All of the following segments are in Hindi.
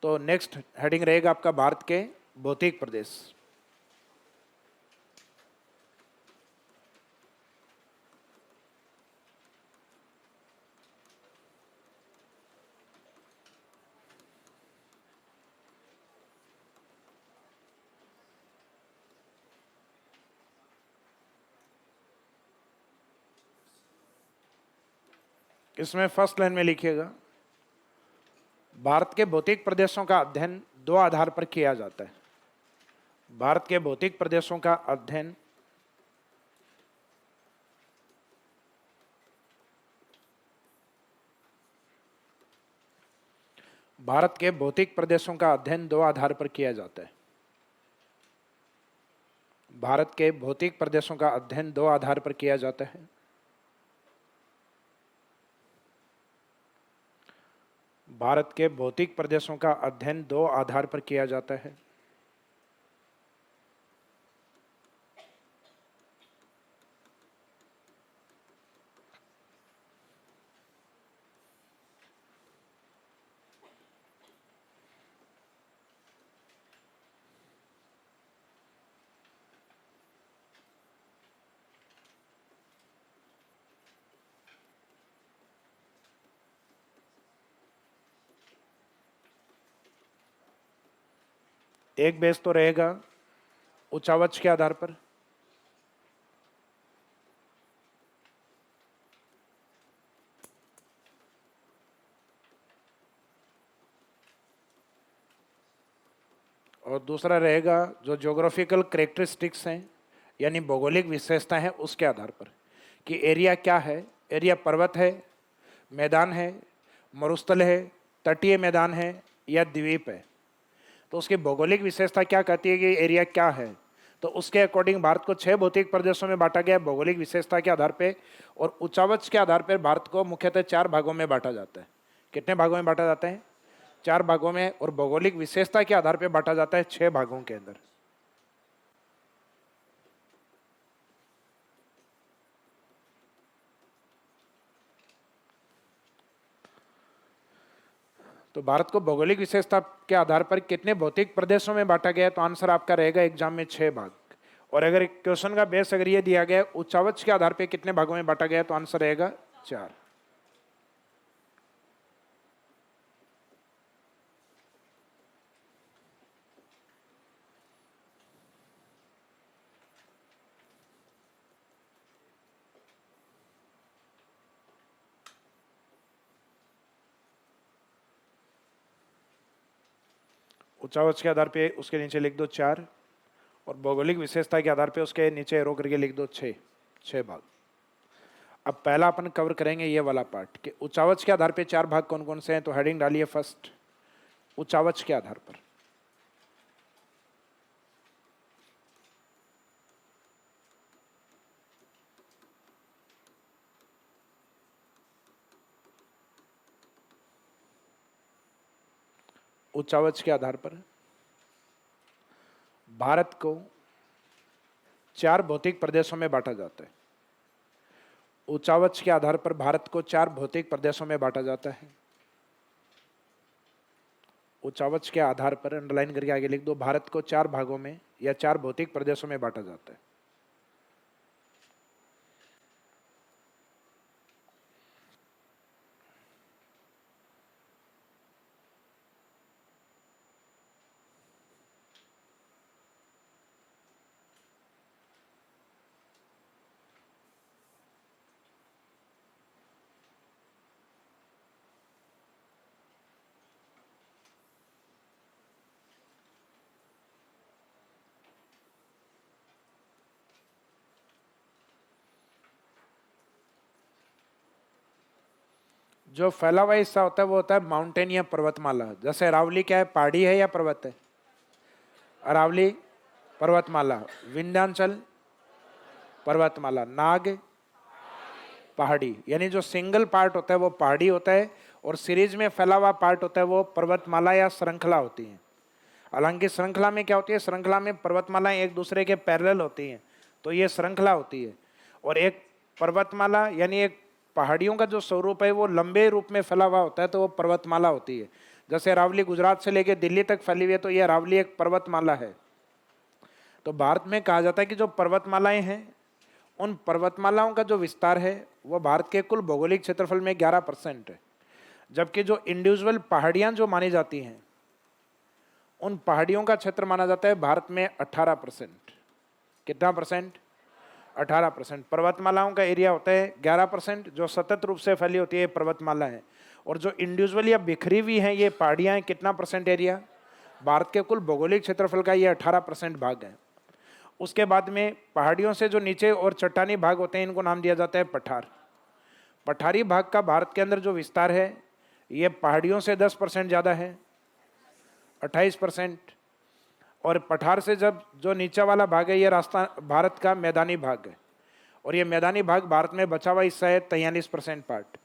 तो नेक्स्ट हेडिंग रहेगा आपका भारत के भौतिक प्रदेश। इसमें फर्स्ट लाइन में लिखिएगा, भारत के भौतिक प्रदेशों का अध्ययन दो आधार पर किया जाता है। भारत के भौतिक प्रदेशों का अध्ययन भारत के भौतिक प्रदेशों का अध्ययन दो आधार पर किया जाता है। भारत के भौतिक प्रदेशों का अध्ययन दो आधार पर किया जाता है। भारत के भौतिक प्रदेशों का अध्ययन दो आधार पर किया जाता है। एक बेस तो रहेगा उच्चावच के आधार पर, और दूसरा रहेगा जो ज्योग्राफिकल कैरेक्टरिस्टिक्स हैं यानी भौगोलिक विशेषता है उसके आधार पर कि एरिया क्या है। एरिया पर्वत है, मैदान है, मरुस्थल है, तटीय मैदान है या द्वीप है। तो उसकी भौगोलिक विशेषता क्या कहती है कि एरिया क्या है। तो उसके अकॉर्डिंग भारत को 6 भौतिक प्रदेशों में बांटा गया है भौगोलिक विशेषता के आधार पे, और उच्चावच के आधार पर भारत को मुख्यतः 4 भागों में बांटा जाता है। कितने भागों में बांटा जाता है? 4 भागों में, और भौगोलिक विशेषता के आधार पर बांटा जाता है 6 भागों के अंदर। तो भारत को भौगोलिक विशेषता के आधार पर कितने भौतिक प्रदेशों में बांटा गया है, तो आंसर आपका रहेगा एग्जाम में 6 भाग। और अगर क्वेश्चन का बेस अगर ये दिया गया उच्चावच के आधार पर कितने भागों में बांटा गया है, तो आंसर रहेगा 4। उच्चावच के आधार पे उसके नीचे लिख दो 4, और भौगोलिक विशेषता के आधार पे उसके नीचे एरो करके लिख दो 6 भाग। अब पहला अपन कवर करेंगे ये वाला पार्ट कि उच्चावच के आधार पे 4 भाग कौन कौन से हैं। तो हेडिंग डालिए फर्स्ट, उच्चावच के आधार पर। उच्चावच के आधार पर भारत को 4 भौतिक प्रदेशों में बांटा जाता है। उच्चावच के आधार पर भारत को 4 भौतिक प्रदेशों में बांटा जाता है। उच्चावच के आधार पर अंडरलाइन करके आगे लिख दो, भारत को 4 भागों में या 4 भौतिक प्रदेशों में बांटा जाता है। जो फैला हुआ हिस्सा होता है वो होता है माउंटेन या पर्वतमाला। जैसे अरावली क्या है, पहाड़ी है या पर्वत है? अरावली पर्वतमाला, विंध्याचल पर्वतमाला, नाग पहाड़ी। यानी जो सिंगल पार्ट होता है वो पहाड़ी होता है, और सीरीज में फैला हुआ पार्ट होता है वो पर्वतमाला या श्रृंखला होती है। हालांकि श्रृंखला में क्या होती है, श्रृंखला में पर्वतमालाएं एक दूसरे के पैरेलल होती हैं, तो ये श्रृंखला होती है। और एक पर्वतमाला यानी एक पहाड़ियों का जो स्वरूप है वो लंबे रूप में फैला हुआ होता है, तो वो पर्वतमाला होती है। जैसे अरावली गुजरात से लेके दिल्ली तक फैली हुई है, तो ये अरावली एक पर्वतमाला है। तो भारत में कहा जाता है कि जो पर्वतमालाएं हैं, उन पर्वतमालाओं का जो विस्तार है वो भारत के कुल भौगोलिक क्षेत्रफल में 11% है। जबकि जो इंडिविजुअल पहाड़ियां जो मानी जाती हैं, उन पहाड़ियों का क्षेत्र माना जाता है भारत में 18%। कितना परसेंट? 18%। पर्वतमालाओं का एरिया होता है 11%, जो सतत रूप से फैली होती है पर्वतमाला है। और जो इंडिविजुअल या बिखरी हुई हैं ये पहाड़ियाँ, कितना परसेंट एरिया? भारत के कुल भौगोलिक क्षेत्रफल का ये 18% भाग है। उसके बाद में पहाड़ियों से जो नीचे और चट्टानी भाग होते हैं, इनको नाम दिया जाता है पठार। पठारी भाग का भारत के अंदर जो विस्तार है ये पहाड़ियों से 10% ज़्यादा है, 28%। और पठार से जब जो नीचा वाला भाग है ये रास्ता भारत का मैदानी भाग है, और ये मैदानी भाग भारत में बचा हुआ हिस्सा है 43% पार्ट।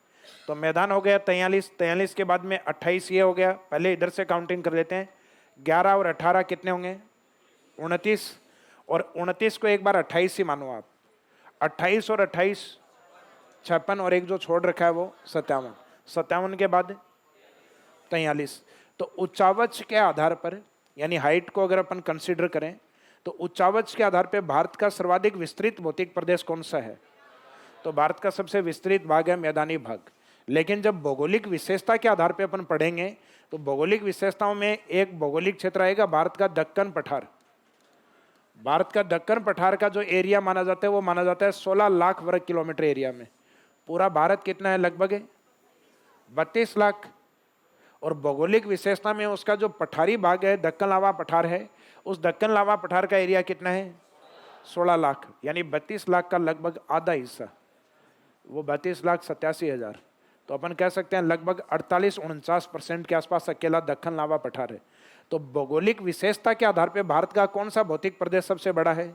तो मैदान हो गया 43 के बाद में 28 ये हो गया। पहले इधर से काउंटिंग कर लेते हैं, 11 और 18 कितने होंगे? 29। और 29 को एक बार 28 ही मानो आप, 28 और 28 56, और एक जो छोड़ रखा है वो 57। 57 के बाद 43। तो उच्चावच के आधार पर, यानी हाइट को अगर अपन कंसीडर करें, तो उच्चावच के आधार पर भारत का सर्वाधिक विस्तृत भौतिक प्रदेश कौन सा है? तो भारत का सबसे विस्तृत भाग है मैदानी भाग। लेकिन जब भौगोलिक विशेषता के आधार पर अपन पढ़ेंगे, तो भौगोलिक विशेषताओं में एक भौगोलिक क्षेत्र आएगा भारत का दक्कन पठार। भारत का दक्कन पठार का जो एरिया माना जाता है वो माना जाता है 16 लाख वर्ग किलोमीटर एरिया में। पूरा भारत कितना है? लगभग 32 लाख। और भौगोलिक विशेषता में उसका जो पठारी भाग है, दक्कन लावा पठार है, उस दक्कन लावा पठार का एरिया कितना है? 16 लाख, यानी 32 लाख का लगभग आधा हिस्सा, वो 32,87,000। तो अपन कह सकते हैं लगभग 48-49% के आसपास अकेला दक्कन लावा पठार है। तो भौगोलिक विशेषता के आधार पर भारत का कौन सा भौतिक प्रदेश सबसे बड़ा है?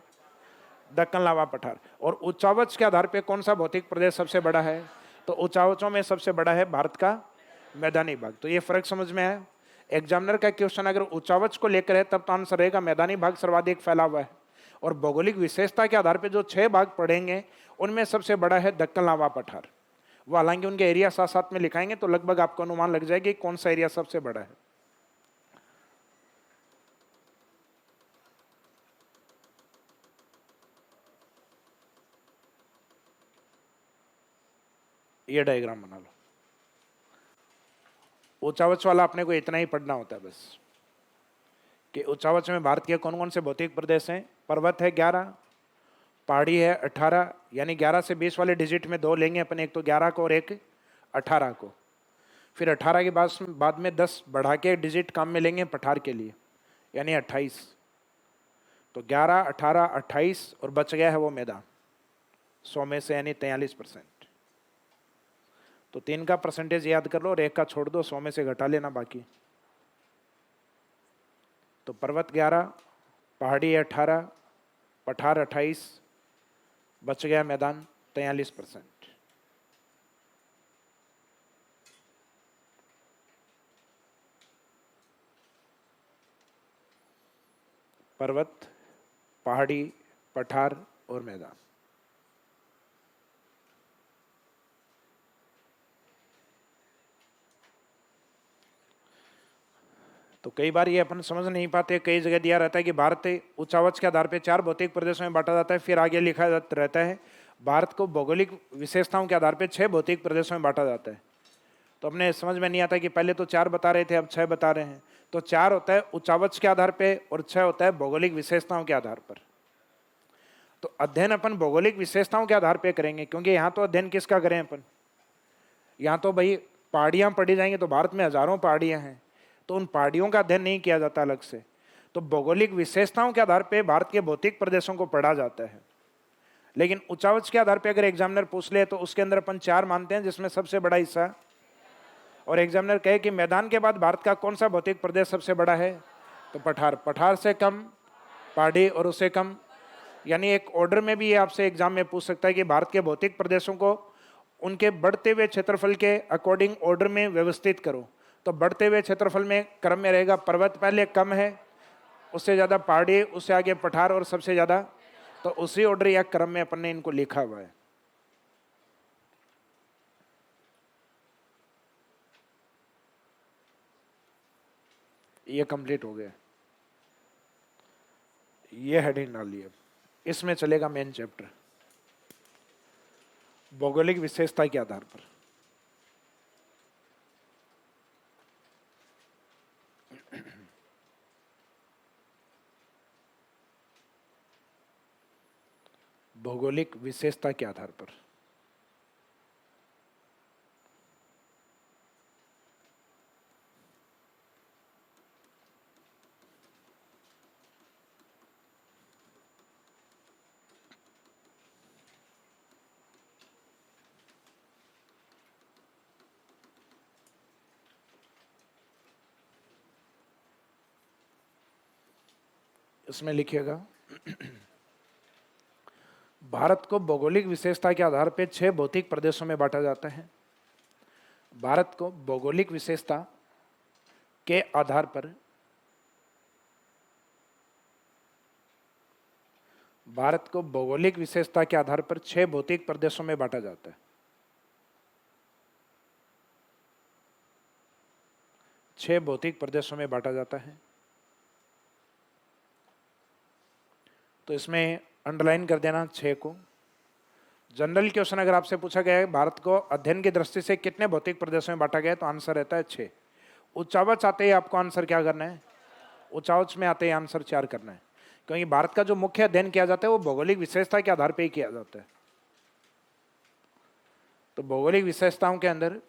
दक्कन लावा पठार। और उच्चावच के आधार पर कौन सा भौतिक प्रदेश सबसे बड़ा है? तो उच्चावचों में सबसे बड़ा है भारत का मैदानी भाग। तो ये फर्क समझ में आया? एग्जामिनर का क्वेश्चन अगर उच्चावच को लेकर है तब तो आंसर रहेगा मैदानी भाग सर्वाधिक फैला हुआ है। और भौगोलिक विशेषता के आधार पर जो 6 भाग पढ़ेंगे उनमें सबसे बड़ा है दक्कन लावा पठार। वो हालांकि उनके एरिया साथ साथ में लिखाएंगे तो लगभग आपको अनुमान लग जाएगी कौन सा एरिया सबसे बड़ा है। ये डायग्राम बना लो। उच्चावच वाला अपने को इतना ही पढ़ना होता है बस, कि उच्चावच में भारत के कौन कौन से भौतिक प्रदेश हैं। पर्वत है 11, पहाड़ी है 18, यानी 11 से 20 वाले डिजिट में 2 लेंगे अपन, एक तो 11 को और एक 18 को। फिर 18 के बाद में 10 बढ़ा के डिजिट काम में लेंगे पठार के लिए, यानी 28। तो 11, 18, 28 और बच गया है वो मैदान 100 में से, यानी 43%। तो 3 का परसेंटेज याद कर लो और 1 का छोड़ दो, 100 में से घटा लेना बाकी। तो पर्वत 11, पहाड़ी 18, पठार 28, बच गया मैदान 43%। पर्वत, पहाड़ी, पठार और मैदान। तो कई बार ये अपन समझ नहीं पाते, कई जगह दिया रहता है कि भारत उच्चावच के आधार पर 4 भौतिक प्रदेशों में बांटा जाता है, फिर आगे लिखा रहता है भारत को भौगोलिक विशेषताओं के आधार पर 6 भौतिक प्रदेशों में बांटा जाता है। तो अपने समझ में नहीं आता कि पहले तो 4 बता रहे थे, अब 6 बता रहे हैं। तो 4 होता है उच्चावच के आधार पर और 6 होता है भौगोलिक विशेषताओं के आधार पर। तो अध्ययन अपन भौगोलिक विशेषताओं के आधार पर करेंगे, क्योंकि यहाँ तो अध्ययन किसका करें अपन? यहाँ तो भाई पहाड़ियाँ पढ़ी जाएंगी, तो भारत में हजारों पहाड़ियाँ हैं, तो उन पहाड़ियों का अध्ययन नहीं किया जाता अलग से। तो भौगोलिक विशेषताओं के आधार पर भारत के भौतिक प्रदेशों को पढ़ा जाता है। लेकिन उच्चावच के आधार पर अगर एग्जामिनर पूछ ले तो उसके अंदर अपन 4 मानते हैं, जिसमें सबसे बड़ा हिस्सा, और एग्जामिनर कहे कि मैदान के बाद भारत का कौन सा भौतिक प्रदेश सबसे बड़ा है, तो पठार। पठार से कम पहाड़ी और उससे कम, यानी एक ऑर्डर में भी ये आपसे एग्जाम में पूछ सकता है कि भारत के भौतिक प्रदेशों को उनके बढ़ते हुए क्षेत्रफल के अकॉर्डिंग ऑर्डर में व्यवस्थित करो। तो बढ़ते हुए क्षेत्रफल में क्रम में रहेगा पर्वत पहले कम है, उससे ज़्यादा पहाड़ी, उससे आगे पठार और सबसे ज़्यादा, तो उसी ऑर्डर या क्रम में अपन ने इनको लिखा हुआ है। ये कंप्लीट हो गया, ये हेडिंग डाल लिया। इसमें चलेगा मेन चैप्टर, भौगोलिक विशेषता के आधार पर। भौगोलिक विशेषता के आधार पर इसमें लिखिएगा, भारत को भौगोलिक विशेषता के आधार पर 6 भौतिक प्रदेशों में बांटा जाता है। भारत को भौगोलिक विशेषता के आधार पर भारत को भौगोलिक विशेषता के आधार पर 6 भौतिक प्रदेशों में बांटा जाता है। 6 भौतिक प्रदेशों में बांटा जाता है। तो इसमें अंडरलाइन कर देना 6 को। जनरल क्वेश्चन अगर आपसे पूछा गया है भारत को अध्ययन की दृष्टि से कितने भौतिक प्रदेशों में बांटा गया है, तो आंसर रहता है 6। उच्चावच आते ही आपको आंसर क्या करना है, उच्चावच में आते ही आंसर 4 करना है, क्योंकि भारत का जो मुख्य अध्ययन किया जाता है वो भौगोलिक विशेषता के आधार पर ही किया जाता है। तो भौगोलिक विशेषताओं के अंदर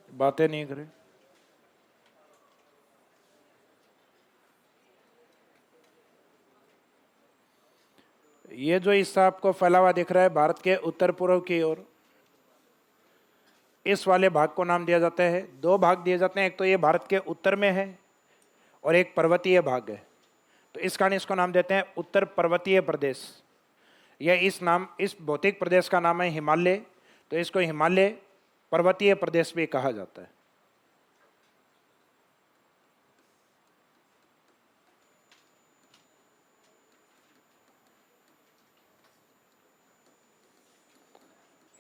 बातें नहीं करें। ये जो हिस्सा आपको फैला हुआ दिख रहा है भारत के उत्तर पूर्व की ओर, इस वाले भाग को नाम दिया जाता है, 2 भाग दिए जाते हैं, एक तो ये भारत के उत्तर में है और एक पर्वतीय भाग है। तो इस कारण इसको नाम देते हैं उत्तर पर्वतीय प्रदेश। यह इस भौतिक प्रदेश का नाम है हिमालय, तो इसको हिमालय पर्वतीय प्रदेश भी कहा जाता है।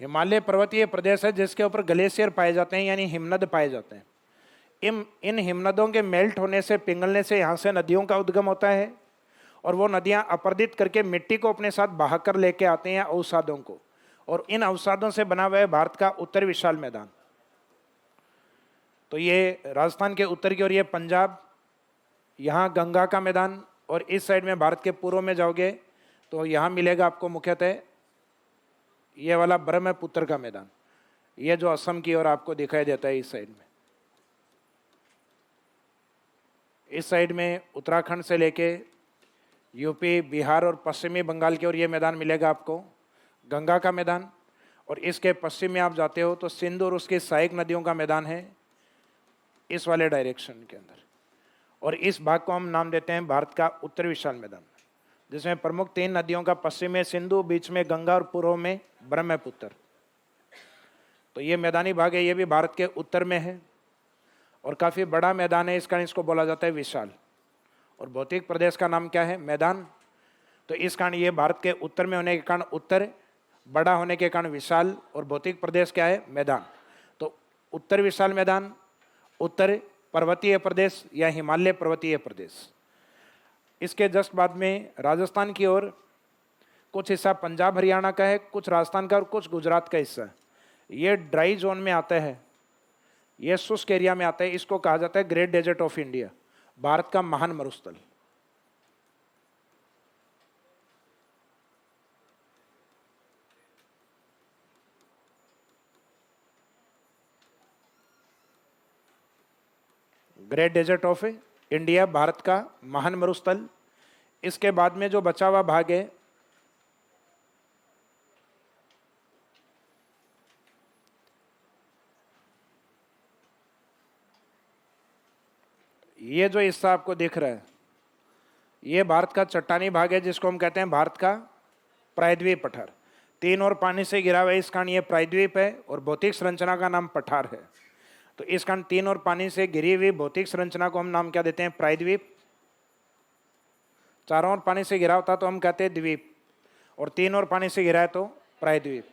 हिमालय पर्वतीय प्रदेश है जिसके ऊपर ग्लेशियर पाए जाते हैं, यानी हिमनद पाए जाते हैं। इन हिमनदों के मेल्ट होने से, पिघलने से यहाँ से नदियों का उद्गम होता है और वो नदियाँ अपरदित करके मिट्टी को अपने साथ बहाकर लेके आते हैं, अवसादों को, और इन अवसादों से बना हुआ है भारत का उत्तर विशाल मैदान। तो ये राजस्थान के उत्तर की ओर ये पंजाब, यहाँ गंगा का मैदान, और इस साइड में भारत के पूर्व में जाओगे तो यहाँ मिलेगा आपको मुख्यतः ये वाला ब्रह्मपुत्र का मैदान, ये जो असम की ओर आपको दिखाई देता है। इस साइड में उत्तराखंड से लेके यूपी, बिहार और पश्चिमी बंगाल की ओर ये मैदान मिलेगा आपको, गंगा का मैदान। और इसके पश्चिम में आप जाते हो तो सिंधु और उसकी सहायक नदियों का मैदान है इस वाले डायरेक्शन के अंदर, और इस भाग को हम नाम देते हैं भारत का उत्तर विशाल मैदान, जिसमें प्रमुख 3 नदियों का पश्चिम में सिंधु, बीच में गंगा और पूर्व में ब्रह्मपुत्र। तो ये मैदानी भाग है, ये भी भारत के उत्तर में है और काफ़ी बड़ा मैदान है, इस कारण इसको बोला जाता है विशाल। और भौतिक प्रदेश का नाम क्या है, मैदान। तो इस कारण ये भारत के उत्तर में होने के कारण उत्तर, बड़ा होने के कारण विशाल, और भौतिक प्रदेश क्या है, मैदान। तो उत्तर विशाल मैदान, उत्तर पर्वतीय प्रदेश या हिमालय पर्वतीय प्रदेश। इसके जस्ट बाद में राजस्थान की ओर कुछ हिस्सा पंजाब हरियाणा का है, कुछ राजस्थान का और कुछ गुजरात का हिस्सा है। ये ड्राई जोन में आता है, ये शुष्क एरिया में आता है, इसको कहा जाता है great desert of India, Bharat का महान मरुस्थल। Great desert of India, Bharat का महान मरुस्थल। इसके बाद में जो बचा हुआ भाग है, ये जो हिस्सा आपको दिख रहा है, ये भारत का चट्टानी भाग है, जिसको हम कहते हैं भारत का प्रायद्वीप पठार। तीन और पानी से घिरा हुआ है, इस कारण ये प्रायद्वीप है, और भौतिक संरचना का नाम पठार है। तो इस कारण तीन और पानी से घिरी हुई भौतिक संरचना को हम नाम क्या देते हैं? प्रायद्वीप। चारों ओर पानी से घिरा होता तो हम कहते हैं द्वीप, और तीन और पानी से घिरा है तो प्रायद्वीप,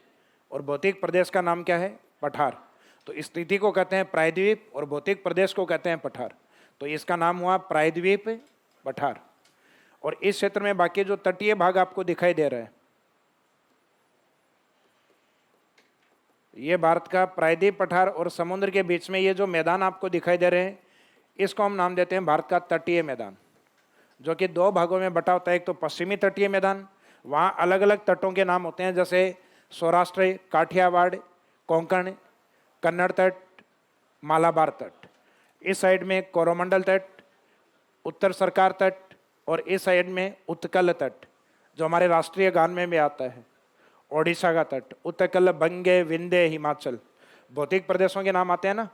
और भौतिक प्रदेश का नाम क्या है? पठार। तो स्थिति को कहते हैं प्रायद्वीप और भौतिक प्रदेश को कहते हैं पठार। तो इसका नाम हुआ प्रायद्वीप पठार। और इस क्षेत्र में बाकी जो तटीय भाग आपको दिखाई दे रहा है, ये भारत का प्रायद्वीप पठार, और समुद्र के बीच में ये जो मैदान आपको दिखाई दे रहे हैं, इसको हम नाम देते हैं भारत का तटीय मैदान, जो कि दो भागों में बटा होता है। एक तो पश्चिमी तटीय मैदान, वहाँ अलग अलग तटों के नाम होते हैं, जैसे सौराष्ट्र, काठियावाड़, कोंकण, कन्नड़ तट, मालाबार तट। इस साइड में कोरोमंडल तट, उत्तर सरकार तट, और इस साइड में उत्कल तट, जो हमारे राष्ट्रीय गान में भी आता है, ओडिशा का तट, उत्कल, बंगे, विंध्य, हिमाचल। भौतिक प्रदेशों के नाम आते हैं ना,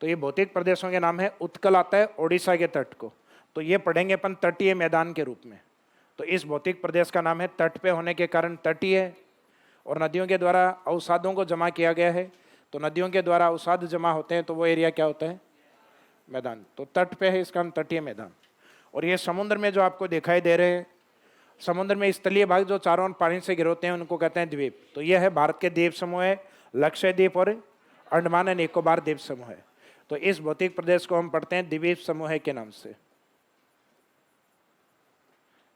तो ये भौतिक प्रदेशों के नाम है। उत्कल आता है ओडिशा के तट को, तो ये पढ़ेंगे अपन तटीय मैदान के रूप में। तो इस भौतिक प्रदेश का नाम है, तट पे होने के कारण तटीय है, और नदियों के द्वारा अवसादों को जमा किया गया है। तो नदियों के द्वारा अवसाद जमा होते हैं तो वो एरिया क्या होता है? मैदान। तो तट पे है, इसका नाम तटीय मैदान। और ये समुद्र में जो आपको दिखाई दे रहे हैं, समुद्र में स्थलीय भाग जो चारों ओर पानी से घिरे होते हैं, उनको कहते हैं द्वीप। तो यह है भारत के द्वीप समूह है, लक्षद्वीप और अंडमान एंड निकोबार द्वीप समूह है। तो इस भौतिक प्रदेश को हम पढ़ते हैं द्वीप समूह के नाम से।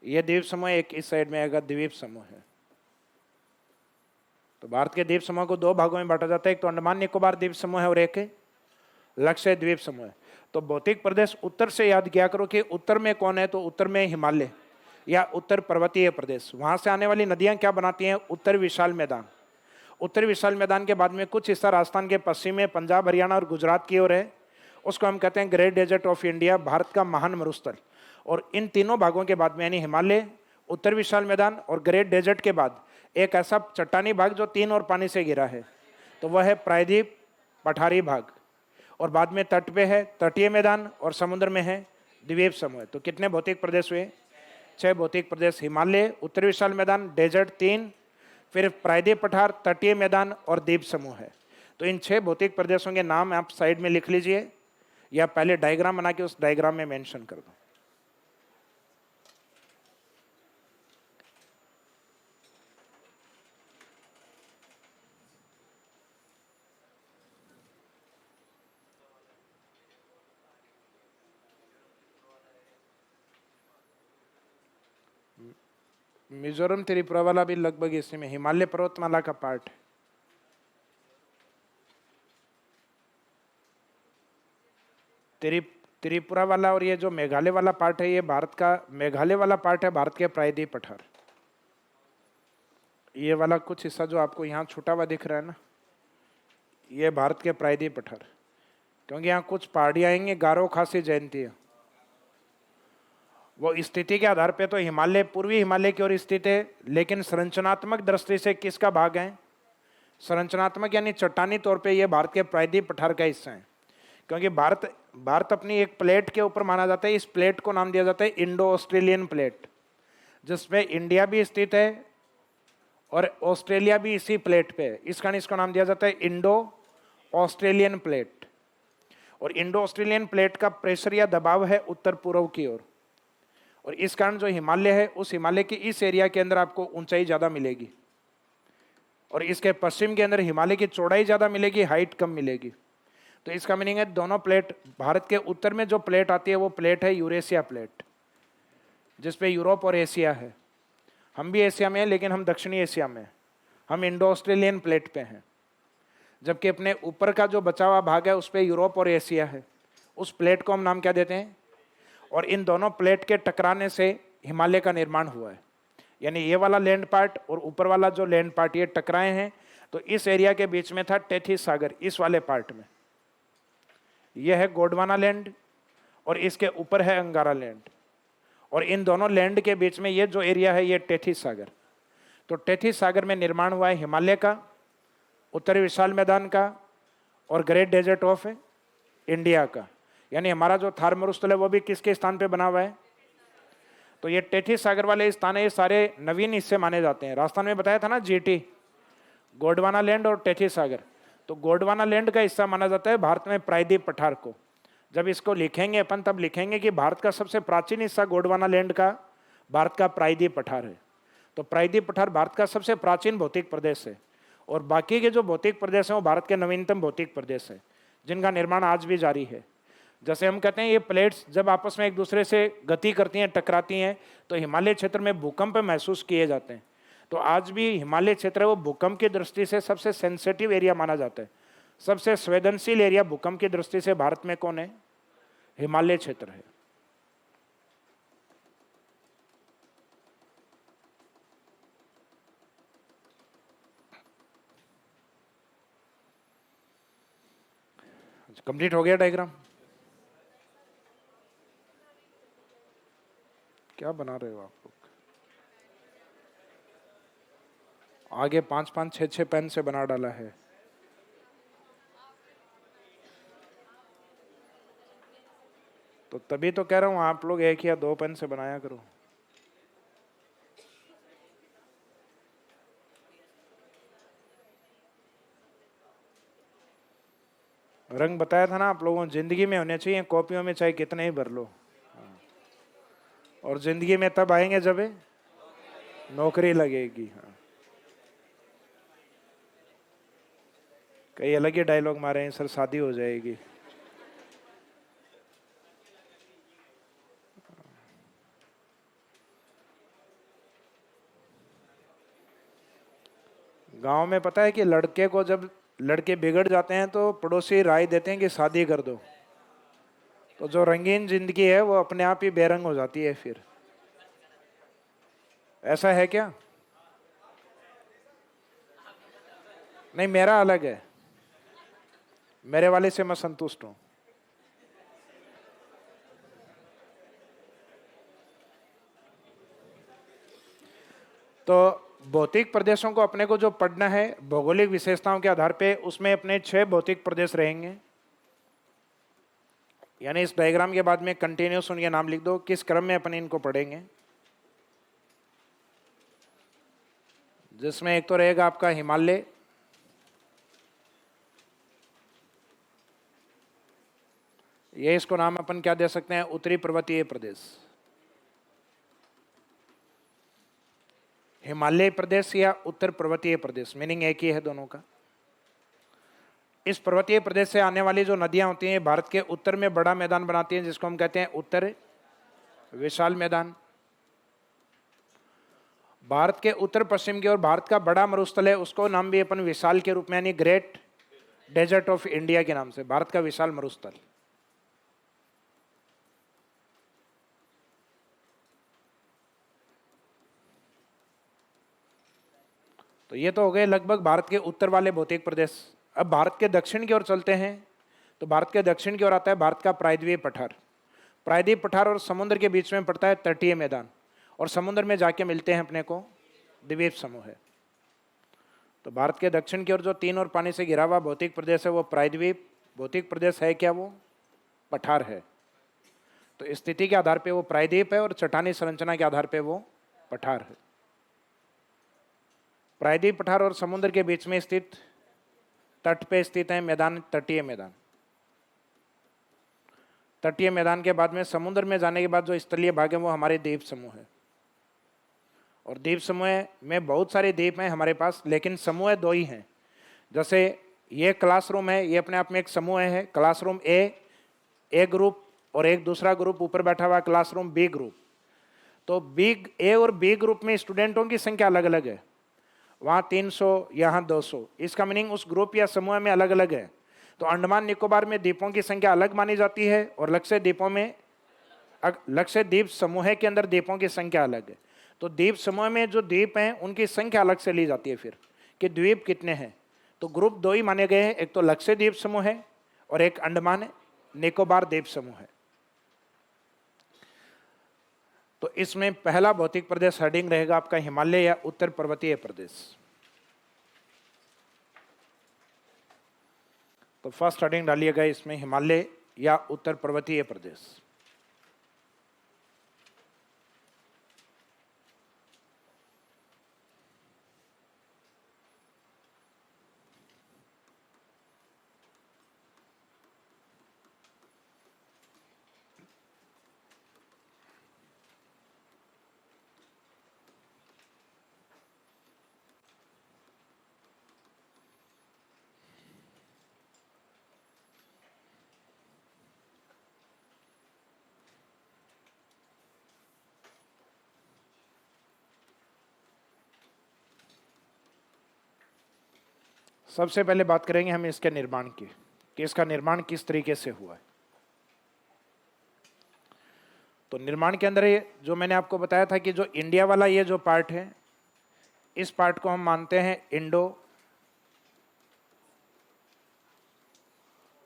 यह द्वीप समूह एक इस साइड में आएगा, द्वीप समूह है। तो भारत के द्वीप समूह को दो भागों में बांटा जाता है, एक तो अंडमान निकोबार द्वीप समूह है और एक लक्षद्वीप समूह है। तो भौतिक प्रदेश उत्तर से याद किया करो कि उत्तर में कौन है, तो उत्तर में हिमालय या उत्तर पर्वतीय प्रदेश। वहां से आने वाली नदियां क्या बनाती हैं? उत्तर विशाल मैदान। उत्तर विशाल मैदान के बाद में कुछ हिस्सा राजस्थान के पश्चिम में, पंजाब, हरियाणा और गुजरात की ओर है, उसको हम कहते हैं great desert of India, Bharat का महान मरुस्थल। और इन तीनों भागों के बाद में, यानी हिमालय, उत्तर विशाल मैदान और ग्रेट डेजर्ट के बाद एक ऐसा चट्टानी भाग जो तीन और पानी से घिरा है, तो वह है प्रायद्वीप पठारी भाग। और बाद में तट पे है तटीय मैदान, और समुद्र में है द्वीप समूह। तो कितने भौतिक प्रदेश हुए? 6 भौतिक प्रदेश। हिमालय, उत्तर विशाल मैदान, डेजर्ट 3, फिर प्रायद्वीप पठार, तटीय मैदान और द्वीप समूह है। तो इन 6 भौतिक प्रदेशों के नाम आप साइड में लिख लीजिए, या पहले डायग्राम बना के उस डायग्राम में मेंशन कर दो। मिजोरम त्रिपुरा वाला भी लगभग इसी में, हिमालय पर्वतमाला का पार्ट है। त्रिपुरा वाला और ये जो मेघालय वाला पार्ट है, ये भारत का, मेघालय वाला पार्ट है भारत के प्रायद्वीप पठार। ये वाला कुछ हिस्सा जो आपको यहाँ छूटा हुआ दिख रहा है ना, ये भारत के प्रायद्वीप पठार। क्योंकि यहाँ कुछ पहाड़ियाँ आएंगे, गारो, खासी, जयंती, वो स्थिति के आधार पे तो हिमालय, पूर्वी हिमालय की ओर स्थित है, लेकिन संरचनात्मक दृष्टि से किसका भाग है? संरचनात्मक यानी चट्टानी तौर पे ये भारत के प्रायद्वीप पठार का हिस्सा है। क्योंकि भारत अपनी एक प्लेट के ऊपर माना जाता है, इस प्लेट को नाम दिया जाता है इंडो ऑस्ट्रेलियन प्लेट, जिसमें इंडिया भी स्थित है और ऑस्ट्रेलिया भी इसी प्लेट पे है। इस कारण इसको नाम दिया जाता है इंडो ऑस्ट्रेलियन प्लेट। और इंडो ऑस्ट्रेलियन प्लेट का प्रेशर या दबाव है उत्तर पूर्व की ओर, और इस कारण जो हिमालय है, उस हिमालय के इस एरिया के अंदर आपको ऊंचाई ज़्यादा मिलेगी, और इसके पश्चिम के अंदर हिमालय की चौड़ाई ज़्यादा मिलेगी, हाइट कम मिलेगी। तो इसका मीनिंग है दोनों प्लेट, भारत के उत्तर में जो प्लेट आती है वो प्लेट है यूरेशिया प्लेट, जिसपे यूरोप और एशिया है। हम भी एशिया में हैं, लेकिन हम दक्षिणी एशिया में हैं, हम इंडो ऑस्ट्रेलियन प्लेट पे हैं। जबकि अपने ऊपर का जो बचा हुआ भाग है उस पर यूरोप और एशिया है। उस प्लेट को हम नाम क्या देते हैं? और इन दोनों प्लेट के टकराने से हिमालय का निर्माण हुआ है। यानी ये वाला लैंड पार्ट और ऊपर वाला जो लैंड पार्ट ये टकराए हैं, तो इस एरिया के बीच में था टेथिस सागर, इस वाले पार्ट में। यह है गोंडवाना लैंड और इसके ऊपर है अंगारा लैंड, और इन दोनों लैंड के बीच में ये जो एरिया है ये टेथिस सागर। तो टेथिस सागर में निर्माण हुआ है हिमालय का, उत्तरी विशाल मैदान का और ग्रेट डेजर्ट ऑफ इंडिया का। यानी हमारा जो थार मरुस्थल है वो भी किसके स्थान पे बना हुआ है? तो ये टेथिस सागर वाले स्थान है, ये सारे नवीन हिस्से माने जाते हैं। राजस्थान में बताया था ना जीटी, गोंडवाना लैंड और टेथिस सागर। तो गोंडवाना लैंड का हिस्सा माना जाता है भारत में प्रायद्वीप पठार को। जब इसको लिखेंगे अपन तब लिखेंगे कि भारत का सबसे प्राचीन हिस्सा गोंडवाना लैंड का भारत का प्रायद्वीप पठार है। तो प्रायद्वीप पठार भारत का सबसे प्राचीन भौतिक प्रदेश है, और बाकी के जो भौतिक प्रदेश हैं वो भारत के नवीनतम भौतिक प्रदेश है, जिनका निर्माण आज भी जारी है। जैसे हम कहते हैं ये प्लेट्स जब आपस में एक दूसरे से गति करती हैं, टकराती हैं, तो हिमालय क्षेत्र में भूकंप महसूस किए जाते हैं। तो आज भी हिमालय क्षेत्र है वो भूकंप की दृष्टि से सबसे सेंसिटिव एरिया माना जाता है। सबसे संवेदनशील एरिया भूकंप की दृष्टि से भारत में कौन है? हिमालय क्षेत्र है। कंप्लीट हो गया डायग्राम? क्या बना रहे हो आप लोग? आगे 5-5, 6-6 पेन से बना डाला है। तो तभी तो कह रहा हूं आप लोग 1 या 2 पेन से बनाया करो। रंग बताया था ना आप लोगों, जिंदगी में होने चाहिए, कॉपियों में चाहे कितने ही भर लो। और जिंदगी में तब आएंगे जब नौकरी लगेगी। हाँ, कई अलग ही डायलॉग मारे हैं सर, शादी हो जाएगी। गांव में पता है कि लड़के को जब लड़के बिगड़ जाते हैं तो पड़ोसी राय देते हैं कि शादी कर दो, तो जो रंगीन जिंदगी है वो अपने आप ही बेरंग हो जाती है फिर। ऐसा है क्या? नहीं, मेरा अलग है, मेरे वाले से मैं संतुष्ट हूं। तो भौतिक प्रदेशों को अपने को जो पढ़ना है भौगोलिक विशेषताओं के आधार पे, उसमें अपने 6 भौतिक प्रदेश रहेंगे। यानी इस डायग्राम के बाद में कंटिन्यूस उनके नाम लिख दो, किस क्रम में अपन इनको पढ़ेंगे। जिसमें एक तो रहेगा आपका हिमालय, ये इसको नाम अपन क्या दे सकते हैं? उत्तरी पर्वतीय प्रदेश। हिमालय प्रदेश या उत्तर पर्वतीय प्रदेश, मीनिंग एक ही है दोनों का। इस पर्वतीय प्रदेश से आने वाली जो नदियां होती हैं भारत के उत्तर में बड़ा मैदान बनाती हैं, जिसको हम कहते हैं उत्तर विशाल मैदान। भारत के उत्तर पश्चिम की ओर भारत का बड़ा मरुस्थल है, उसको नाम भी अपन विशाल के रूप में, यानी ग्रेट डेजर्ट ऑफ इंडिया के नाम से, भारत का विशाल मरुस्थल। तो ये तो हो गए लगभग भारत के उत्तर वाले भौतिक प्रदेश। अब भारत के दक्षिण की ओर चलते हैं, तो भारत के दक्षिण की ओर आता है भारत का प्रायद्वीप पठार। प्रायद्वीप पठार और समुद्र के बीच में पड़ता है तटीय मैदान, और समुद्र में जाके मिलते हैं अपने को द्वीप समूह है। तो भारत के दक्षिण की ओर जो 3 और पानी से घिरा हुआ भौतिक प्रदेश है वो प्रायद्वीप भौतिक प्रदेश है क्या? वो पठार है। तो स्थिति के आधार पे वो प्रायद्वीप है और चट्टानी संरचना के आधार पे वो पठार है। प्रायद्वीप पठार और समुद्र के बीच में स्थित तट पे स्थित है मैदान, तटीय मैदान। तटीय मैदान के बाद में समुद्र में जाने के बाद जो स्थलीय भाग है वो हमारे द्वीप समूह है। और द्वीप समूह में बहुत सारे द्वीप हैं हमारे पास, लेकिन समूह 2 ही हैं। जैसे ये क्लासरूम है, ये अपने आप में एक समूह है, क्लासरूम ए ग्रुप, और एक दूसरा ग्रुप ऊपर बैठा हुआ क्लासरूम बी ग्रुप। तो बी ए और बी ग्रुप में स्टूडेंटों की संख्या अलग अलग है, वहाँ 300, यहाँ 200। इसका मीनिंग उस ग्रुप या समूह में अलग अलग है। तो अंडमान निकोबार में द्वीपों की संख्या अलग मानी जाती है और लक्षद्वीप समूह के अंदर द्वीपों की संख्या अलग है। तो द्वीप समूह में जो द्वीप हैं उनकी संख्या अलग से ली जाती है फिर, कि द्वीप कितने हैं। तो ग्रुप 2 ही माने गए हैं, एक तो लक्षद्वीप समूह है और एक अंडमान निकोबार द्वीप समूह है। तो इसमें पहला भौतिक प्रदेश हेडिंग रहेगा आपका हिमालय या उत्तर पर्वतीय प्रदेश। तो फर्स्ट हेडिंग डालिएगा इसमें हिमालय या उत्तर पर्वतीय प्रदेश। सबसे पहले बात करेंगे हम इसके निर्माण की, कि इसका निर्माण किस तरीके से हुआ है। तो निर्माण के अंदर ये जो मैंने आपको बताया था कि जो इंडिया वाला ये जो पार्ट है, इस पार्ट को हम मानते हैं इंडो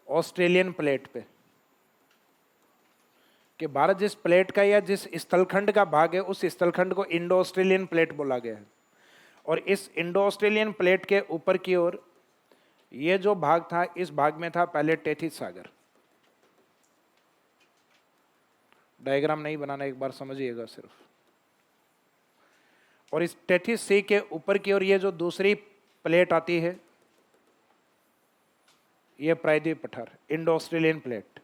ऑस्ट्रेलियन प्लेट पे, कि भारत जिस प्लेट का या जिस स्थलखंड का भाग है उस स्थलखंड को इंडो ऑस्ट्रेलियन प्लेट बोला गया है। और इस इंडो ऑस्ट्रेलियन प्लेट के ऊपर की ओर ये जो भाग था, इस भाग में था पहले टेथिस सागर। डायग्राम नहीं बनाना, एक बार समझिएगा सिर्फ। और इस टेथिस सी के ऊपर की ओर ये जो दूसरी प्लेट आती है, ये प्रायद्वीप पठार, इंडो ऑस्ट्रेलियन प्लेट।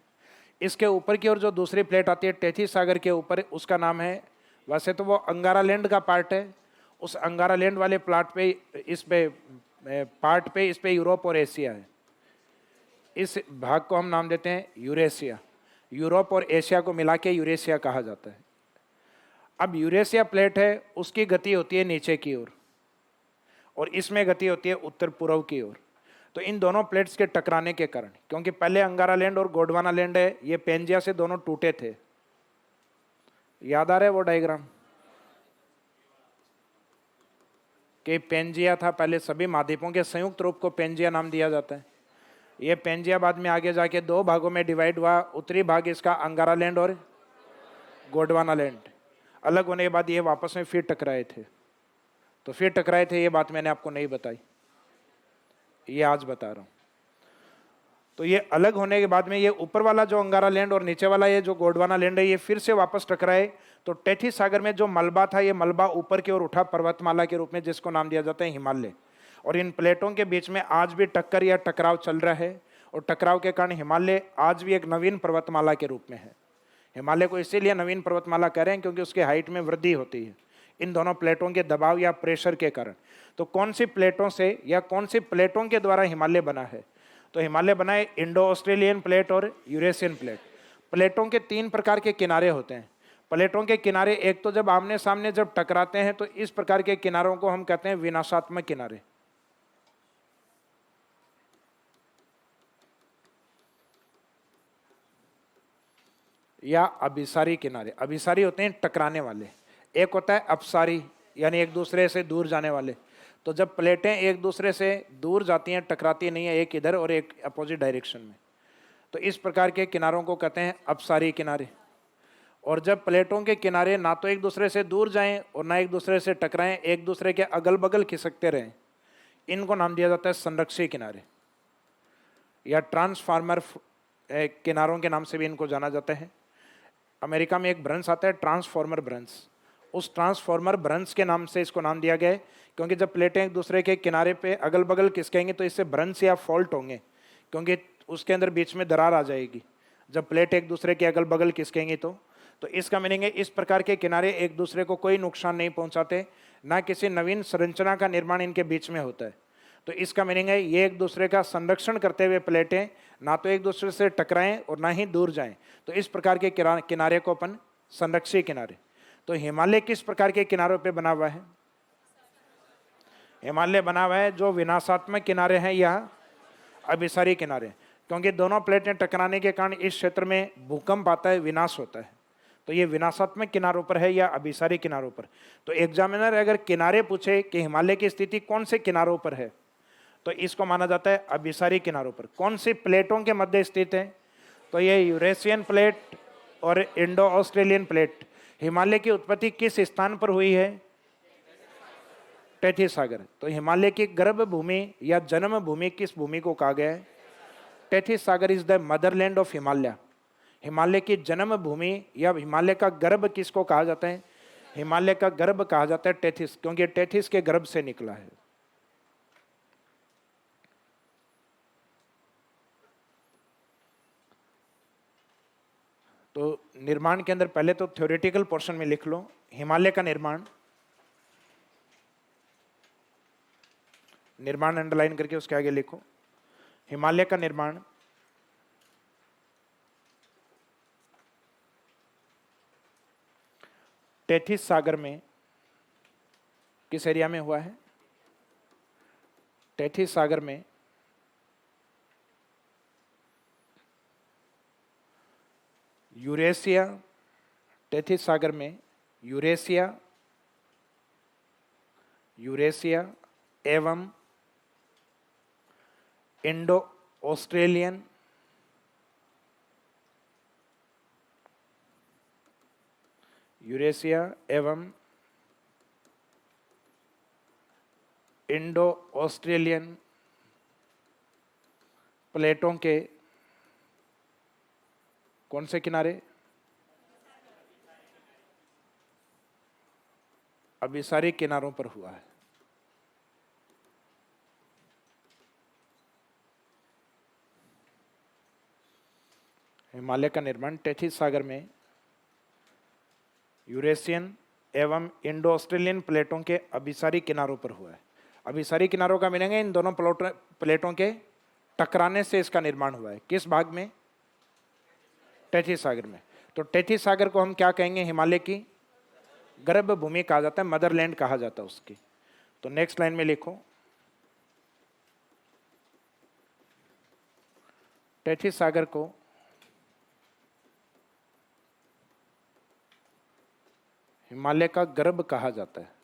इसके ऊपर की ओर जो दूसरी प्लेट आती है टेथिस सागर के ऊपर, उसका नाम है, वैसे तो वो अंगारालैंड का पार्ट है। उस अंगारालैंड वाले पार्ट पे इस पे यूरोप और एशिया है। इस भाग को हम नाम देते हैं यूरेशिया। यूरोप और एशिया को मिला के यूरेशिया कहा जाता है। अब यूरेशिया प्लेट है, उसकी गति होती है नीचे की ओर और इसमें गति होती है उत्तर पूर्व की ओर। तो इन दोनों प्लेट्स के टकराने के कारण, क्योंकि पहले अंगारालैंड और गोंडवानालैंड है, ये पेंजिया से दोनों टूटे थे। याद आ रहा है वो डायग्राम कि पेंजिया था पहले, सभी महाद्वीपों के संयुक्त रूप को पेंजिया नाम दिया जाता है। ये पेंजिया बाद में आगे जाके 2 भागों में डिवाइड हुआ। उत्तरी भाग इसका अंगारालैंड और गोंडवानालैंड। अलग होने के बाद ये वापस में फिर टकराए थे। तो फिर टकराए थे, ये बात मैंने आपको नहीं बताई, ये आज बता रहा हूँ। तो ये अलग होने के बाद में ये ऊपर वाला जो अंगारालैंड और नीचे वाला ये जो गोंडवानालैंड है, ये फिर से वापस टकराए। तो टेथिस सागर में जो मलबा था, ये मलबा ऊपर की ओर उठा पर्वतमाला के रूप में, जिसको नाम दिया जाता है हिमालय। और इन प्लेटों के बीच में आज भी टक्कर या टकराव चल रहा है और टकराव के कारण हिमालय आज भी एक नवीन पर्वतमाला के रूप में है। हिमालय को इसीलिए नवीन पर्वतमाला कह रहे हैं क्योंकि उसकी हाइट में वृद्धि होती है इन दोनों प्लेटों के दबाव या प्रेशर के कारण। तो कौन सी प्लेटों से या कौन सी प्लेटों के द्वारा हिमालय बना है? तो हिमालय बना है इंडो ऑस्ट्रेलियन प्लेट और यूरेशियन प्लेट। प्लेटों के 3 प्रकार के किनारे होते हैं। प्लेटों के किनारे, एक तो जब आमने सामने जब टकराते हैं तो इस प्रकार के किनारों को हम कहते हैं विनाशात्मक किनारे, या अभिसारी किनारे। अभिसारी होते हैं टकराने वाले। एक होता है अपसारी, यानी एक दूसरे से दूर जाने वाले। तो जब प्लेटें एक दूसरे से दूर जाती हैं, टकराती नहीं है, एक इधर और एक अपोजिट डायरेक्शन में, तो इस प्रकार के किनारों को कहते हैं अपसारी किनारे। और जब प्लेटों के किनारे ना तो एक दूसरे से दूर जाएं और ना एक दूसरे से टकराएं, एक दूसरे के अगल बगल खिसकते रहें, इनको नाम दिया जाता है संरक्षी किनारे, या ट्रांसफार्मर किनारों के नाम से भी इनको जाना जाता है। अमेरिका में एक ब्रंश आता है ट्रांसफार्मर ब्रंश, उस ट्रांसफार्मर ब्रंश के नाम से इसको नाम दिया गया है, क्योंकि जब प्लेटें एक दूसरे के किनारे पे अगल बगल खिसकेंगे तो इससे ब्रंश या फॉल्ट होंगे, क्योंकि उसके अंदर बीच में दरार आ जाएगी जब प्लेट एक दूसरे के अगल बगल खिसकेंगी। तो इसका मीनिंग है इस प्रकार के किनारे एक दूसरे को कोई नुकसान नहीं पहुंचाते, ना किसी नवीन संरचना का निर्माण इनके बीच में होता है। तो इसका मीनिंग है ये एक दूसरे का संरक्षण करते हुए प्लेटें ना तो एक दूसरे से टकराएं और ना ही दूर जाएं। तो इस प्रकार के किनारे को अपन संरक्षी किनारे। तो हिमालय किस प्रकार के किनारों पे बना हुआ है? हिमालय बना हुआ है जो विनाशात्मक किनारे हैं या अभिसारी किनारे, क्योंकि दोनों प्लेटें टकराने के कारण इस क्षेत्र में भूकंप आता है, विनाश होता है। तो ये विनाशात्मक किनारों पर है या अभिसारी किनारों पर। तो एग्जामिनर अगर किनारे पूछे कि हिमालय की स्थिति कौन से किनारों पर है, तो इसको माना जाता है अभिसारी किनारों पर। कौन सी प्लेटों के मध्य स्थित है, तो ये यूरेशियन प्लेट और इंडो ऑस्ट्रेलियन प्लेट। हिमालय की उत्पत्ति किस स्थान पर हुई है, टेथी सागर। तो हिमालय की गर्भ भूमि या जन्म भूमि किस भूमि को कहा गया है, टेथी सागर is the motherland of Himalaya. Himalaya की जन्म भूमि या हिमालय का गर्भ किसको कहा जाता है, हिमालय का गर्भ कहा जाता है टेथिस, क्योंकि टेथिस के गर्भ से निकला है। तो निर्माण के अंदर पहले तो थ्योरेटिकल पोर्शन में लिख लो हिमालय का निर्माण, निर्माण अंडरलाइन करके उसके आगे लिखो हिमालय का निर्माण टेथिस सागर में किस एरिया में हुआ है, टेथिस सागर में यूरेशिया, टेथिस सागर में यूरेशिया एवं इंडो ऑस्ट्रेलियन यूरेशिया एवं इंडो ऑस्ट्रेलियन प्लेटों के कौन से किनारे, अभिसारी किनारों पर हुआ है। हिमालय का निर्माण टेथिस सागर में यूरेशियन एवं इंडो ऑस्ट्रेलियन प्लेटों के अभिसारी किनारों पर हुआ है। अभिसारी किनारों का मीनिंग है इन दोनों प्लेटों के टकराने से इसका निर्माण हुआ है। किस भाग में, टेथिस सागर में। तो टेथिस सागर को हम क्या कहेंगे, हिमालय की गर्भ भूमि कहा जाता है, मदरलैंड कहा जाता है उसकी। तो नेक्स्ट लाइन में लिखो टेथिस सागर को हिमालय का गर्भ कहा जाता है।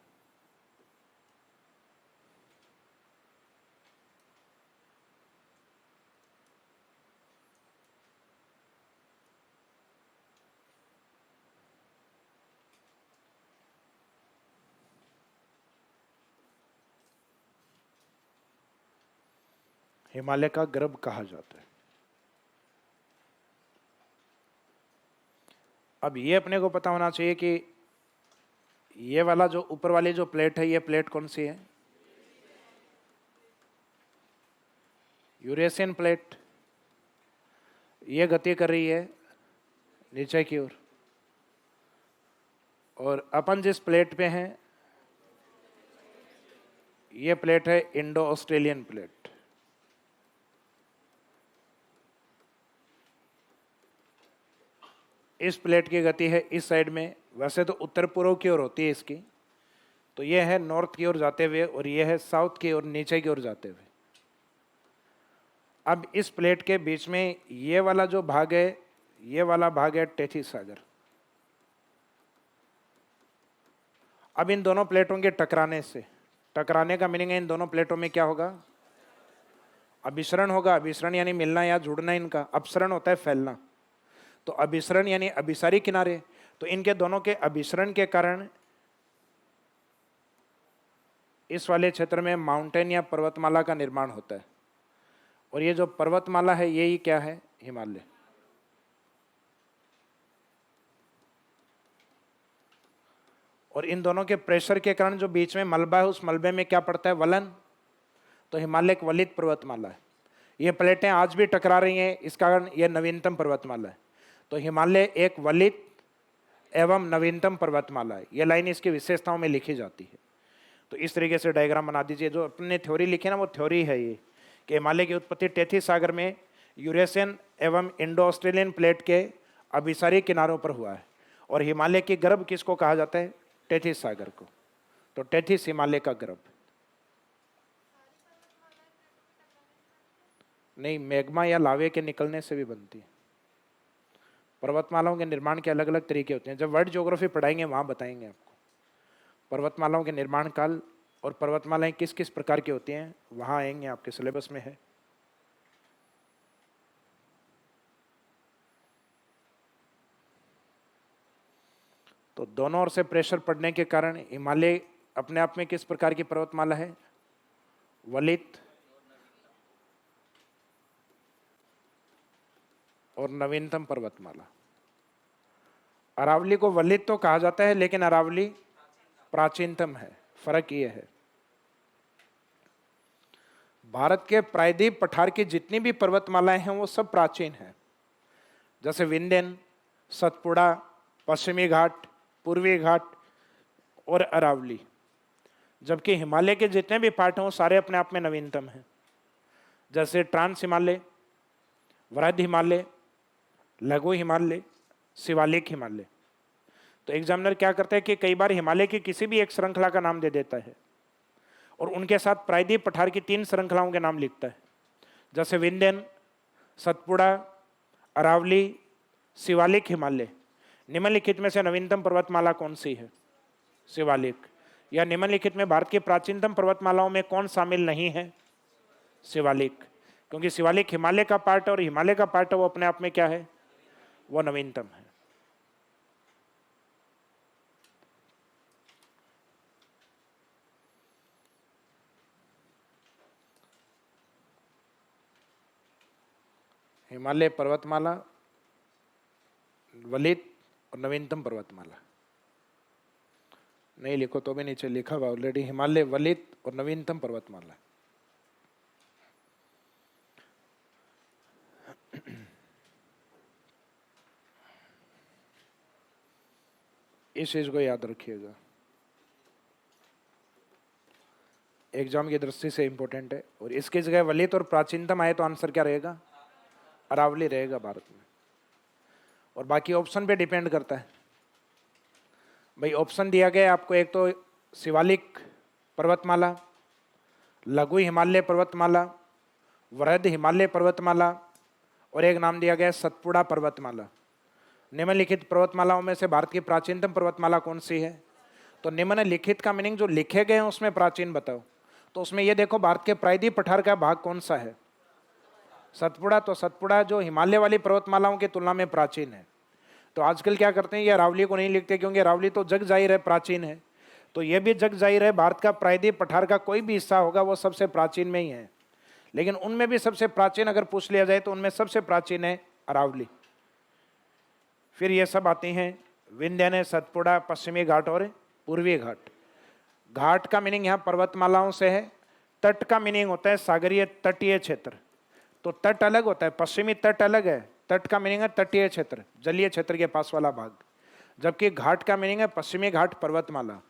हिमालय का गर्भ कहा जाता है। अब ये अपने को पता होना चाहिए कि ये वाला जो ऊपर वाली जो प्लेट है, ये प्लेट कौन सी है, यूरेशियन प्लेट। ये गति कर रही है नीचे की ओर, और अपन जिस प्लेट पे हैं ये प्लेट है इंडो ऑस्ट्रेलियन प्लेट। इस प्लेट की गति है इस साइड में, वैसे तो उत्तर पूर्व की ओर होती है इसकी, तो ये है नॉर्थ की ओर जाते हुए और ये है साउथ की ओर, नीचे की ओर जाते हुए। अब इस प्लेट के बीच में ये वाला जो भाग है, ये वाला भाग है टेथिस सागर। अब इन दोनों प्लेटों के टकराने से, टकराने का मीनिंग है इन दोनों प्लेटों में क्या होगा, अभिसरण होगा। अभिसरण यानी मिलना या जुड़ना इनका, अपसरण होता है फैलना। तो अभिसरण यानी अभिसारी किनारे। तो इनके दोनों के अभिसरण के कारण इस वाले क्षेत्र में माउंटेन या पर्वतमाला का निर्माण होता है। और ये जो पर्वतमाला है यही क्या है, हिमालय। और इन दोनों के प्रेशर के कारण जो बीच में मलबा है, उस मलबे में क्या पड़ता है, वलन। तो हिमालय एक वलित पर्वतमाला है। ये प्लेटें आज भी टकरा रही हैं, इस कारण यह नवीनतम पर्वतमाला है। तो हिमालय एक वलित एवं नवीनतम पर्वतमाला है। यह लाइन इसकी विशेषताओं में लिखी जाती है। तो इस तरीके से डायग्राम बना दीजिए। जो अपने थ्योरी लिखी ना, वो थ्योरी है ये कि हिमालय की उत्पत्ति टेथिस सागर में यूरेशियन एवं इंडो ऑस्ट्रेलियन प्लेट के अभिसारी किनारों पर हुआ है। और हिमालय की गर्भ किसको कहा जाता है, टेथिस सागर को। तो टेथिस हिमालय का गर्भ। नहीं, मैग्मा या लावे के निकलने से भी बनती है। पर्वतमालाओं के निर्माण के अलग अलग तरीके होते हैं, जब वर्ल्ड ज्योग्राफी पढ़ाएंगे वहाँ बताएंगे आपको। पर्वतमालाओं के निर्माण काल और पर्वतमालाएं किस किस प्रकार की होती हैं वहाँ आएंगे, आपके सिलेबस में है। तो दोनों ओर से प्रेशर पड़ने के कारण हिमालय अपने आप में किस प्रकार की पर्वतमाला है? वलित और नवीनतम पर्वतमाला। अरावली को वलित तो कहा जाता है, लेकिन अरावली प्राचीनतम है। फर्क ये है, भारत के प्रायद्वीप पठार की जितनी भी पर्वतमालाएं हैं वो सब प्राचीन हैं, जैसे विंध्यन, सतपुड़ा, पश्चिमी घाट, पूर्वी घाट और अरावली। जबकि हिमालय के जितने भी पार्ट हैं वो सारे अपने आप में नवीनतम हैं, जैसे ट्रांस हिमालय, वृहद हिमालय, लघु हिमालय, शिवालिक हिमालय। तो एग्जामिनर क्या करता है कि कई बार हिमालय की किसी भी एक श्रृंखला का नाम दे देता है और उनके साथ प्रायद्वीप पठार की 3 श्रृंखलाओं के नाम लिखता है, जैसे विंध्यन, सतपुड़ा, अरावली, शिवालिक हिमालय। निम्नलिखित में से नवीनतम पर्वतमाला कौन सी है? शिवालिक। या निम्नलिखित में भारत की प्राचीनतम पर्वतमालाओं में कौन शामिल नहीं है? शिवालिक। क्योंकि शिवालिक हिमालय का पार्ट और हिमालय का पार्ट है, वो अपने आप में क्या है? वो नवीनतम है। हिमालय पर्वतमाला, वलित और नवीनतम पर्वतमाला। नहीं लिखो तो भी नीचे लिखा हुआ ऑलरेडी, हिमालय, वलित और नवीनतम पर्वतमाला। इस चीज को याद रखिएगा, एग्जाम की दृष्टि से इंपॉर्टेंट है। और इसकी जगह वलित और प्राचीनतम आए तो आंसर क्या रहेगा? अरावली रहेगा भारत में। और बाकी ऑप्शन पे डिपेंड करता है भाई। ऑप्शन दिया गया है आपको, एक तो शिवालिक पर्वतमाला, लघु हिमालय पर्वतमाला, वृहद हिमालय पर्वतमाला और एक नाम दिया गया है सतपुड़ा पर्वतमाला। निम्नलिखित पर्वतमालाओं में से भारत की प्राचीनतम पर्वतमाला कौन सी है? तो निम्नलिखित का मीनिंग जो लिखे गए हैं उसमें प्राचीन बताओ। तो उसमें ये देखो, भारत के प्रायद्वीप पठार का भाग कौन सा है? सतपुड़ा। तो सतपुड़ा जो हिमालय वाली पर्वतमालाओं की तुलना में प्राचीन है। तो आजकल क्या करते हैं, ये अरावली को नहीं लिखते, क्योंकि अरावली तो जग जाहिर है प्राचीन है। तो ये भी जग जाहिर है, भारत का प्रायद्वीप पठार का कोई भी हिस्सा होगा वो सबसे प्राचीन में ही है। लेकिन उनमें भी सबसे प्राचीन अगर पूछ लिया जाए तो उनमें सबसे प्राचीन है अरावली। फिर ये सब आती हैं विंध्य, सतपुड़ा, पश्चिमी घाट और पूर्वी घाट। घाट का मीनिंग यहाँ पर्वतमालाओं से है। तट का मीनिंग होता है सागरीय तटीय क्षेत्र। तो तट अलग होता है, पश्चिमी तट अलग है। तट का मीनिंग है तटीय क्षेत्र, जलीय क्षेत्र के पास वाला भाग। जबकि घाट का मीनिंग है पश्चिमी घाट पर्वतमाला।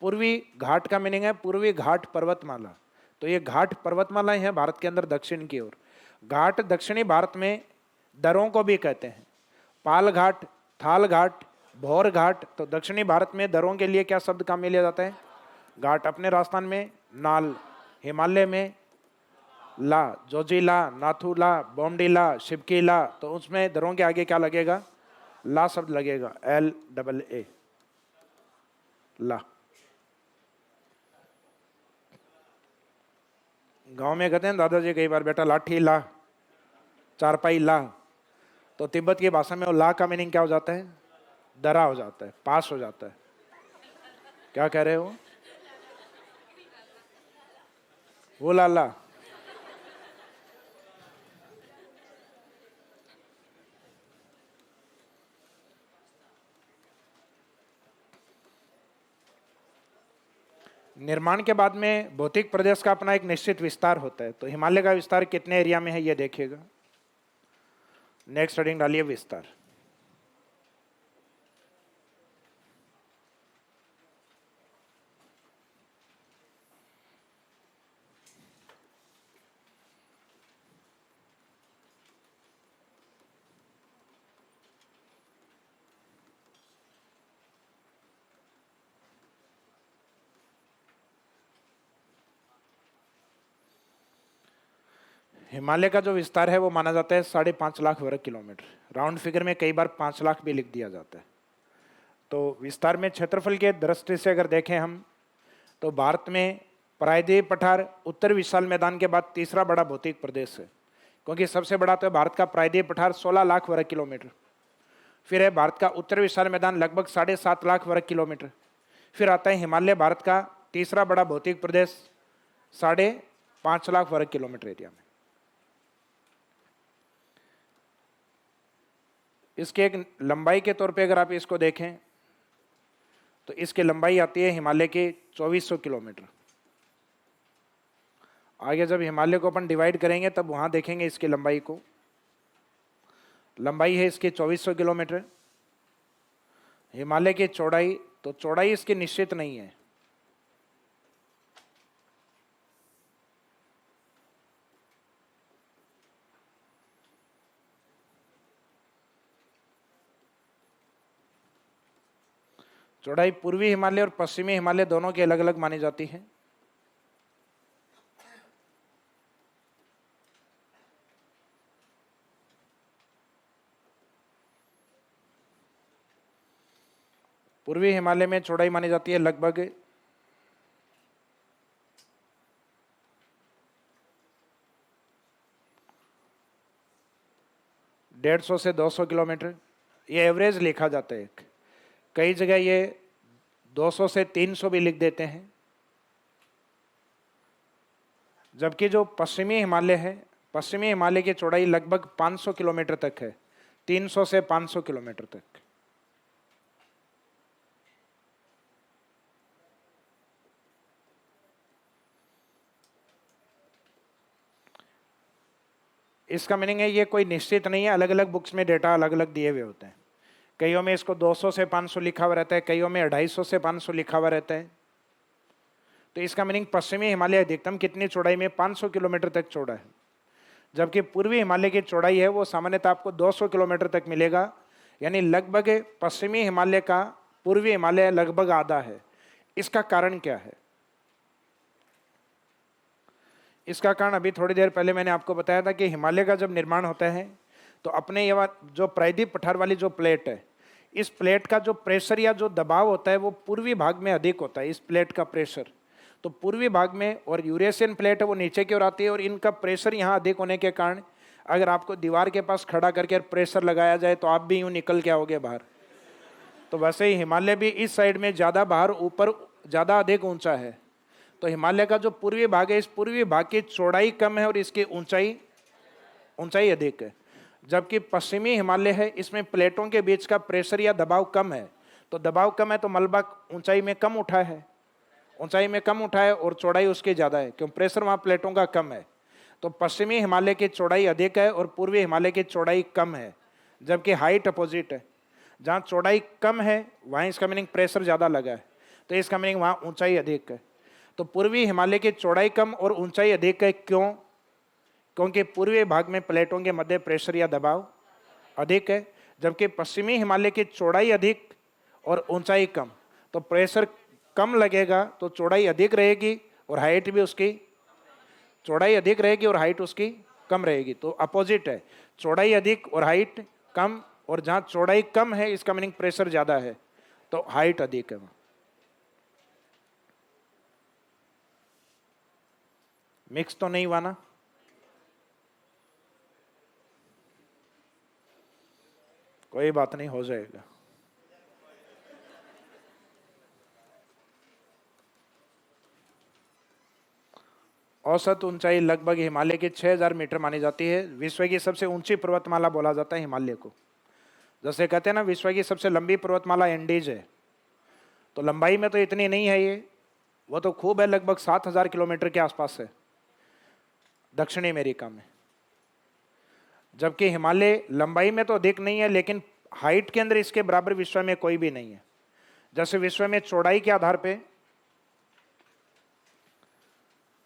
पूर्वी घाट का मीनिंग है पूर्वी घाट पर्वतमाला। तो ये घाट पर्वतमालाएं हैं भारत के अंदर दक्षिण की ओर। घाट दक्षिणी भारत में दरों को भी कहते हैं, पाल घाट, थाल घाट, भौर घाट। तो दक्षिणी भारत में दरों के लिए क्या शब्द काम में लिया जाता है? घाट। अपने राजस्थान में नाल, हिमालय में ला, जोजिला, नाथुला, बोमडीला, शिवकीला। तो उसमें दरों के आगे क्या लगेगा? ला शब्द लगेगा, LAA, ला। गांव में कहते हैं दादाजी कई बार, बेटा लाठी ला, चारपाई ला। तो तिब्बत की भाषा में वो ला का मीनिंग क्या हो जाता है? दरा हो जाता है, पास हो जाता है। क्या कह रहे हो? वो ला। निर्माण के बाद में भौतिक प्रदेश का अपना एक निश्चित विस्तार होता है। तो हिमालय का विस्तार कितने एरिया में है ये देखिएगा। नेक्स्ट हेडिंग डालिए विस्तार। हिमालय का जो विस्तार है वो माना जाता है 5.5 लाख वर्ग किलोमीटर। राउंड फिगर में कई बार 5 लाख भी लिख दिया जाता है। तो विस्तार में क्षेत्रफल के दृष्टि से अगर देखें हम, तो भारत में प्रायद्वीप पठार उत्तर विशाल मैदान के बाद तीसरा बड़ा भौतिक प्रदेश है, क्योंकि सबसे बड़ा तो भारत का प्रायद्वीप पठार 16 लाख वर्ग किलोमीटर। फिर है भारत का उत्तर विशाल मैदान लगभग 7.5 लाख वर्ग किलोमीटर। फिर आता है हिमालय, भारत का तीसरा बड़ा भौतिक प्रदेश 5.5 लाख वर्ग किलोमीटर एरिया में। इसके एक लंबाई के तौर पे अगर आप इसको देखें तो इसकी लंबाई आती है हिमालय के 2400 किलोमीटर। आगे जब हिमालय को अपन डिवाइड करेंगे तब वहां देखेंगे इसकी लंबाई को। लंबाई है इसकी 2400 किलोमीटर। हिमालय की चौड़ाई, तो चौड़ाई इसकी निश्चित नहीं है। चौड़ाई पूर्वी हिमालय और पश्चिमी हिमालय दोनों की अलग अलग मानी जाती है। पूर्वी हिमालय में चौड़ाई मानी जाती है लगभग 150 से 200 किलोमीटर। ये एवरेज लिखा जाता है। कई जगह ये 200 से 300 भी लिख देते हैं। जबकि जो पश्चिमी हिमालय है, पश्चिमी हिमालय की चौड़ाई लगभग 500 किलोमीटर तक है, 300 से 500 किलोमीटर तक। इसका मीनिंग है ये कोई निश्चित नहीं है, अलग अलग बुक्स में डेटा अलग अलग दिए हुए होते हैं। कईयों में इसको 200 से 500 लिखा हुआ रहता है, कईयों में 250 से 500 लिखा हुआ रहता है। तो इसका मीनिंग पश्चिमी हिमालय अधिकतम कितनी चौड़ाई में 500 किलोमीटर तक चौड़ा है, जबकि पूर्वी हिमालय की चौड़ाई है वो सामान्यतः आपको 200 किलोमीटर तक मिलेगा। यानी लगभग पश्चिमी हिमालय का पूर्वी हिमालय लगभग आधा है। इसका कारण क्या है? इसका कारण अभी थोड़ी देर पहले मैंने आपको बताया था कि हिमालय का जब निर्माण होता है तो अपने ये जो प्रायद्वीप पठार वाली जो प्लेट है, इस प्लेट का जो प्रेशर या जो दबाव होता है वो पूर्वी भाग में अधिक होता है। इस प्लेट का प्रेशर तो पूर्वी भाग में, और यूरेशियन प्लेट है वो नीचे की ओर आती है, और इनका प्रेशर यहाँ अधिक होने के कारण अगर आपको दीवार के पास खड़ा करके प्रेशर लगाया जाए तो आप भी यूँ निकल के आओगे बाहर। तो वैसे ही हिमालय भी इस साइड में ज़्यादा बाहर ऊपर ज़्यादा अधिक ऊंचा है। तो हिमालय का जो पूर्वी भाग है, इस पूर्वी भाग की चौड़ाई कम है और इसकी ऊंचाई अधिक है। जबकि पश्चिमी हिमालय है, इसमें प्लेटों के बीच का प्रेशर या दबाव कम है। तो दबाव कम है तो मलबा ऊंचाई में कम उठा है, और चौड़ाई उसकी ज़्यादा है, क्यों? प्रेशर वहाँ प्लेटों का कम है। तो पश्चिमी हिमालय की चौड़ाई अधिक है और पूर्वी हिमालय की चौड़ाई कम है, जबकि हाइट अपोजिट है। जहाँ चौड़ाई कम है वहाँ इसका मीनिंग प्रेशर ज़्यादा लगा है, तो इसका मीनिंग वहाँ ऊंचाई अधिक है। तो पूर्वी हिमालय की चौड़ाई कम और ऊंचाई अधिक है। क्यों? क्योंकि पूर्वी भाग में प्लेटों के मध्य प्रेशर या दबाव अधिक है, जबकि पश्चिमी हिमालय की चौड़ाई अधिक और ऊंचाई कम। तो प्रेशर कम लगेगा तो चौड़ाई अधिक रहेगी और हाइट भी उसकी, चौड़ाई अधिक रहेगी और हाइट उसकी कम रहेगी। तो अपोजिट है, चौड़ाई अधिक और हाइट कम, और जहाँ चौड़ाई कम है इसका मीनिंग प्रेशर ज़्यादा है तो हाइट अधिक है। मिक्स तो नहीं हुआ ना? कोई बात नहीं, हो जाएगा। औसत ऊंचाई लगभग हिमालय की 6000 मीटर मानी जाती है। विश्व की सबसे ऊंची पर्वतमाला बोला जाता है हिमालय को। जैसे कहते हैं ना विश्व की सबसे लंबी पर्वतमाला एंडीज है, तो लंबाई में तो इतनी नहीं है ये, वो तो खूब है, लगभग 7000 किलोमीटर के आसपास है दक्षिणी अमेरिका में। जबकि हिमालय लंबाई में तो अधिक नहीं है, लेकिन हाइट के अंदर इसके बराबर विश्व में कोई भी नहीं है। जैसे विश्व में चौड़ाई के आधार पे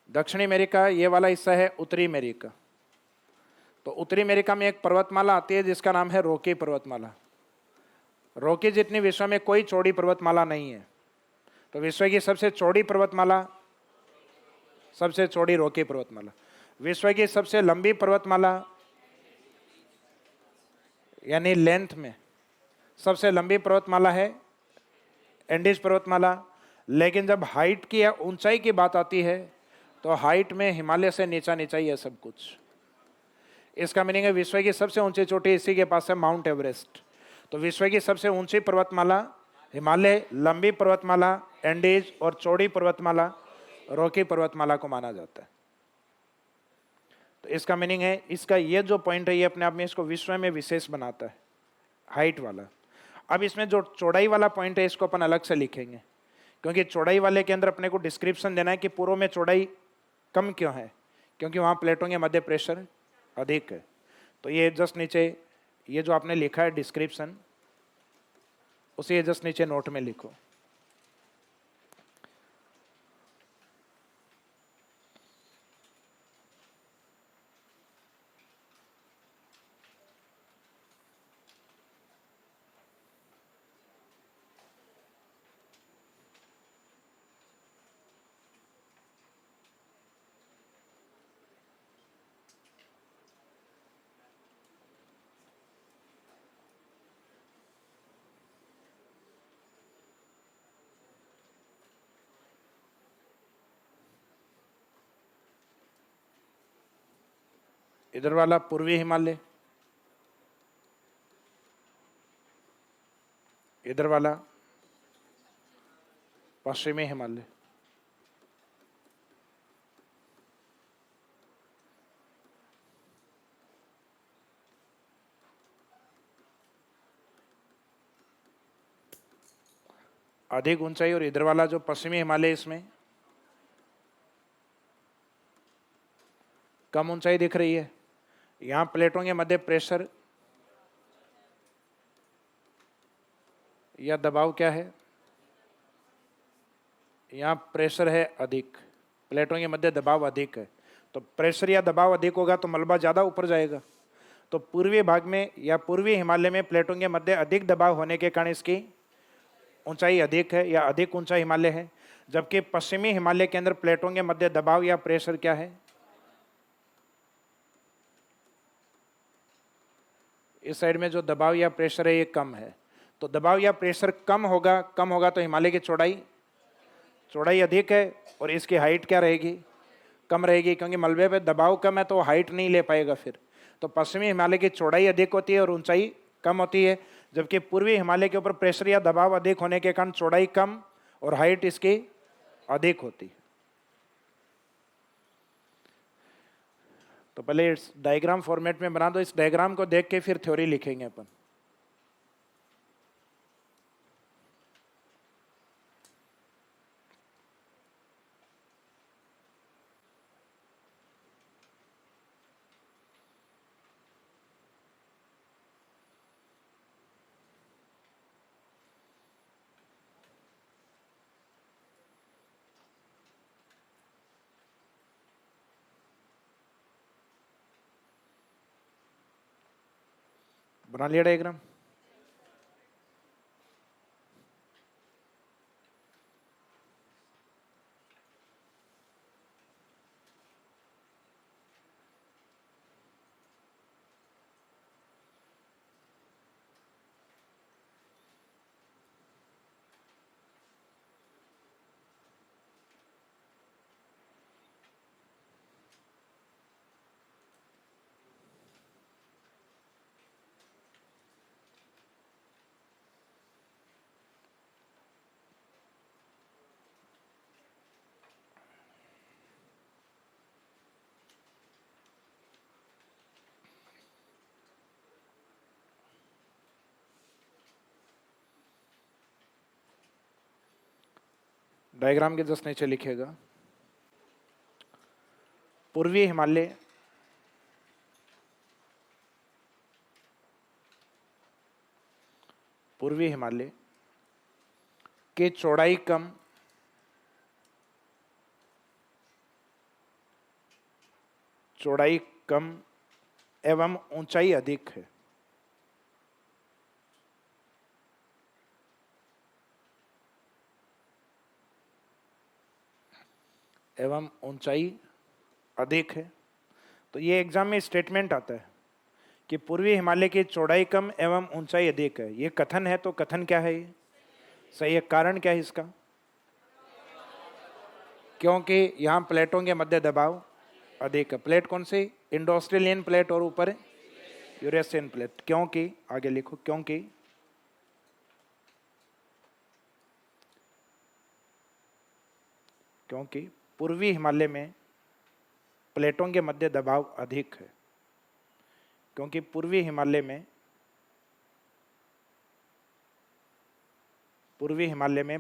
दक्षिणी अमेरिका ये वाला हिस्सा है उत्तरी अमेरिका, तो उत्तरी अमेरिका में एक पर्वतमाला आती है जिसका नाम है रॉकी पर्वतमाला। रॉकी जितनी विश्व में कोई चौड़ी पर्वतमाला नहीं है, तो विश्व की सबसे चौड़ी पर्वतमाला, सबसे चौड़ी रॉकी पर्वतमाला। विश्व की सबसे लंबी पर्वतमाला यानी लेंथ में सबसे लंबी पर्वतमाला है एंडीज पर्वतमाला। लेकिन जब हाइट की या ऊंचाई की बात आती है तो हाइट में हिमालय से नीचा नीचा ही है सब कुछ। इसका मीनिंग है विश्व की सबसे ऊंची चोटी इसी के पास है, माउंट एवरेस्ट। तो विश्व की सबसे ऊंची पर्वतमाला हिमालय, लंबी पर्वतमाला एंडीज और चौड़ी पर्वतमाला रॉकी पर्वतमाला को माना जाता है। तो इसका मीनिंग है, इसका ये जो पॉइंट है ये अपने आप में इसको विश्व में विशेष बनाता है, हाइट वाला। अब इसमें जो चौड़ाई वाला पॉइंट है इसको अपन अलग से लिखेंगे, क्योंकि चौड़ाई वाले के अंदर अपने को डिस्क्रिप्शन देना है कि पूर्व में चौड़ाई कम क्यों है, क्योंकि वहाँ प्लेटों के मध्य प्रेशर अधिक है। तो ये जस्ट नीचे ये जो आपने लिखा है डिस्क्रिप्शन, उसे जस्ट नीचे नोट में लिखो। इधर वाला पूर्वी हिमालय, इधर वाला पश्चिमी हिमालय। अधिक ऊंचाई और इधर वाला जो पश्चिमी हिमालय इसमें कम ऊंचाई दिख रही है। यहां प्लेटों के मध्य प्रेशर या दबाव क्या है, यहाँ प्रेशर है अधिक, प्लेटों के मध्य दबाव अधिक है। तो प्रेशर या दबाव अधिक होगा तो मलबा ज़्यादा ऊपर जाएगा। तो पूर्वी भाग में या पूर्वी हिमालय में प्लेटों के मध्य अधिक दबाव होने के कारण इसकी ऊंचाई अधिक है या अधिक ऊंचा हिमालय है, जबकि पश्चिमी हिमालय के अंदर प्लेटों के मध्य दबाव या प्रेशर क्या है, इस साइड में जो दबाव या प्रेशर है ये कम है। तो दबाव या प्रेशर कम होगा तो हिमालय की चौड़ाई अधिक है और इसकी हाइट क्या रहेगी, कम रहेगी, क्योंकि मलबे पे दबाव कम है तो हाइट नहीं ले पाएगा फिर। तो पश्चिमी हिमालय की चौड़ाई अधिक होती है और ऊंचाई कम होती है, जबकि पूर्वी हिमालय के ऊपर प्रेशर या दबाव अधिक होने के कारण चौड़ाई कम और हाइट इसकी अधिक होती है। तो पहले इस डायग्राम फॉर्मेट में बना दो, इस डायग्राम को देख के फिर थ्योरी लिखेंगे अपन। बना लिया डायग्राम। डायग्राम के जस्ट नीचे लिखेगा पूर्वी हिमालय की चौड़ाई कम एवं ऊंचाई अधिक है। एवं ऊंचाई अधिक है। तो ये एग्जाम में स्टेटमेंट आता है कि पूर्वी हिमालय की चौड़ाई कम एवं ऊंचाई अधिक है। ये कथन है, तो कथन क्या है? ये सही है। कारण क्या है इसका? क्योंकि यहाँ प्लेटों के मध्य दबाव अधिक है। प्लेट कौन सी? इंडो ऑस्ट्रेलियन प्लेट और ऊपर यूरेशियन प्लेट। क्योंकि, आगे लिखो, क्योंकि पूर्वी हिमालय में प्लेटों के मध्य दबाव अधिक है। क्योंकि पूर्वी हिमालय में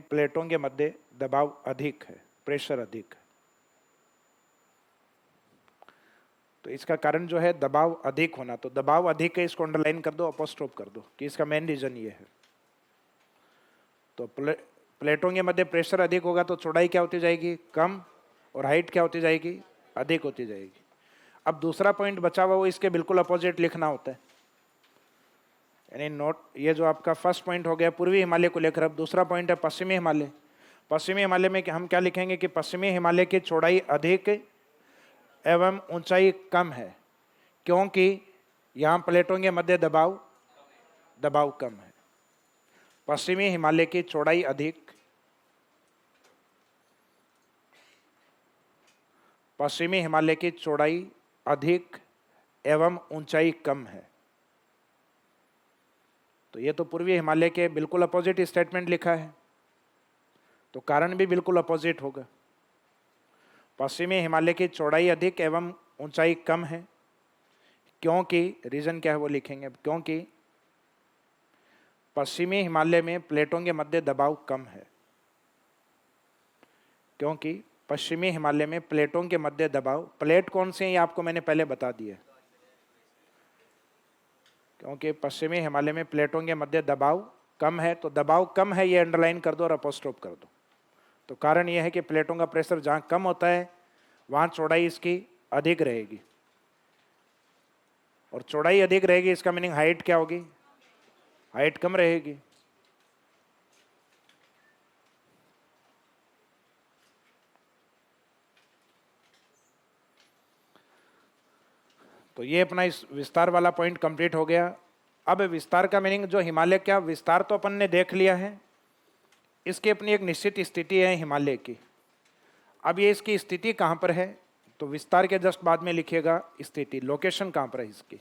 प्लेटों के मध्य दबाव अधिक है, प्रेशर अधिक है। तो इसका कारण जो है दबाव अधिक होना, तो दबाव अधिक है, इसको अंडरलाइन कर दो, अपोस्ट्रोफ कर दो कि इसका मेन रीजन ये है। तो प्लेटों के मध्य प्रेशर अधिक होगा तो चौड़ाई क्या होती जाएगी? कम, और हाइट क्या होती जाएगी? अधिक होती जाएगी। अब दूसरा पॉइंट बचा हुआ वो इसके बिल्कुल अपोजिट लिखना होता है। यानी नोट, ये जो आपका फर्स्ट पॉइंट हो गया पूर्वी हिमालय को लेकर, अब दूसरा पॉइंट है पश्चिमी हिमालय। पश्चिमी हिमालय में हम क्या लिखेंगे कि पश्चिमी हिमालय की चौड़ाई अधिक एवं ऊंचाई कम है, क्योंकि यहाँ प्लेटों के मध्य दबाव कम है। पश्चिमी हिमालय की चौड़ाई अधिक, पश्चिमी हिमालय की चौड़ाई अधिक एवं ऊंचाई कम है। तो ये तो पूर्वी हिमालय के बिल्कुल अपोजिट स्टेटमेंट लिखा है, तो कारण भी बिल्कुल अपोजिट होगा। पश्चिमी हिमालय की चौड़ाई अधिक एवं ऊंचाई कम है, क्योंकि रीजन क्या है वो लिखेंगे। क्योंकि पश्चिमी हिमालय में प्लेटों के मध्य दबाव कम है। क्योंकि पश्चिमी हिमालय में प्लेटों के मध्य दबाव, प्लेट कौन से हैं ये आपको मैंने पहले बता दिया। क्योंकि पश्चिमी हिमालय में प्लेटों के मध्य दबाव कम है, तो दबाव कम है ये अंडरलाइन कर दो और अपोस्ट्रोफ कर दो। तो कारण यह है कि प्लेटों का प्रेशर जहाँ कम होता है वहाँ चौड़ाई इसकी अधिक रहेगी, और चौड़ाई अधिक रहेगी इसका मीनिंग हाइट क्या होगी? हाइट कम रहेगी। तो ये अपना इस विस्तार वाला पॉइंट कंप्लीट हो गया। अब विस्तार का मीनिंग, जो हिमालय का विस्तार तो अपन ने देख लिया है, इसकी अपनी एक निश्चित स्थिति है हिमालय की। अब ये इसकी स्थिति कहाँ पर है? तो विस्तार के जस्ट बाद में लिखिएगा स्थिति, लोकेशन कहाँ पर है इसकी।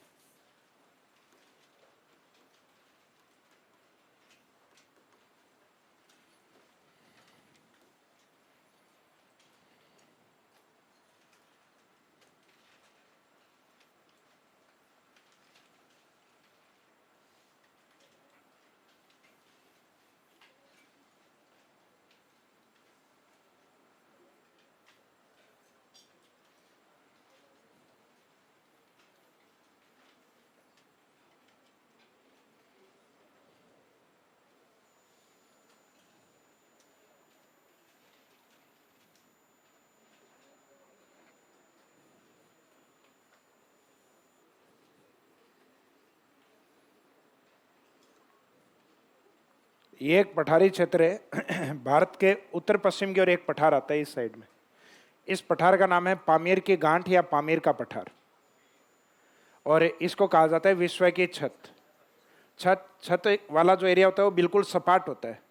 ये एक पठारी क्षेत्र है भारत के उत्तर पश्चिम की ओर एक पठार आता है इस साइड में। इस पठार का नाम है पामीर की गांठ या पामीर का पठार, और इसको कहा जाता है विश्व की छत। छत वाला जो एरिया होता है वो बिल्कुल सपाट होता है,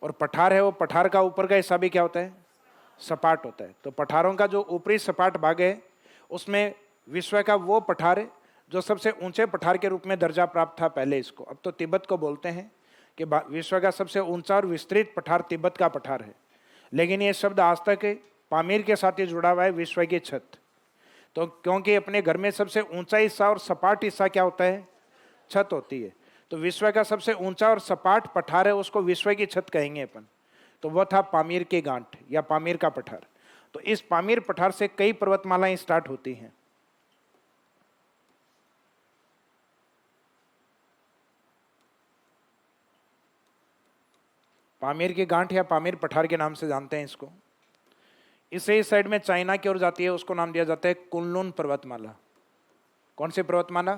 और पठार है वो पठार का ऊपर का हिस्सा भी क्या होता है? सपाट होता है। तो पठारों का जो ऊपरी सपाट भाग है उसमें विश्व का वो पठार है जो सबसे ऊंचे पठार के रूप में दर्जा प्राप्त था पहले। इसको अब तो तिब्बत को बोलते हैं कि विश्व का सबसे ऊंचा और विस्तृत पठार तिब्बत का पठार है, लेकिन ये शब्द आज तक पामीर के साथ ही जुड़ा हुआ है, विश्व की छत। तो क्योंकि अपने घर में सबसे ऊंचा हिस्सा और सपाट हिस्सा क्या होता है? छत होती है। तो विश्व का सबसे ऊंचा और सपाट पठार है उसको विश्व की छत कहेंगे अपन। तो वह था पामीर की गांठ या पामीर का पठार। तो इस पामीर पठार से कई पर्वतमालाएं स्टार्ट होती हैं। पामीर की गांठ या पामीर पठार के नाम से जानते हैं इसको। इससे इस साइड में चाइना की ओर जाती है, उसको नाम दिया जाता है कुनलुन पर्वतमाला। कौन सी पर्वतमाला?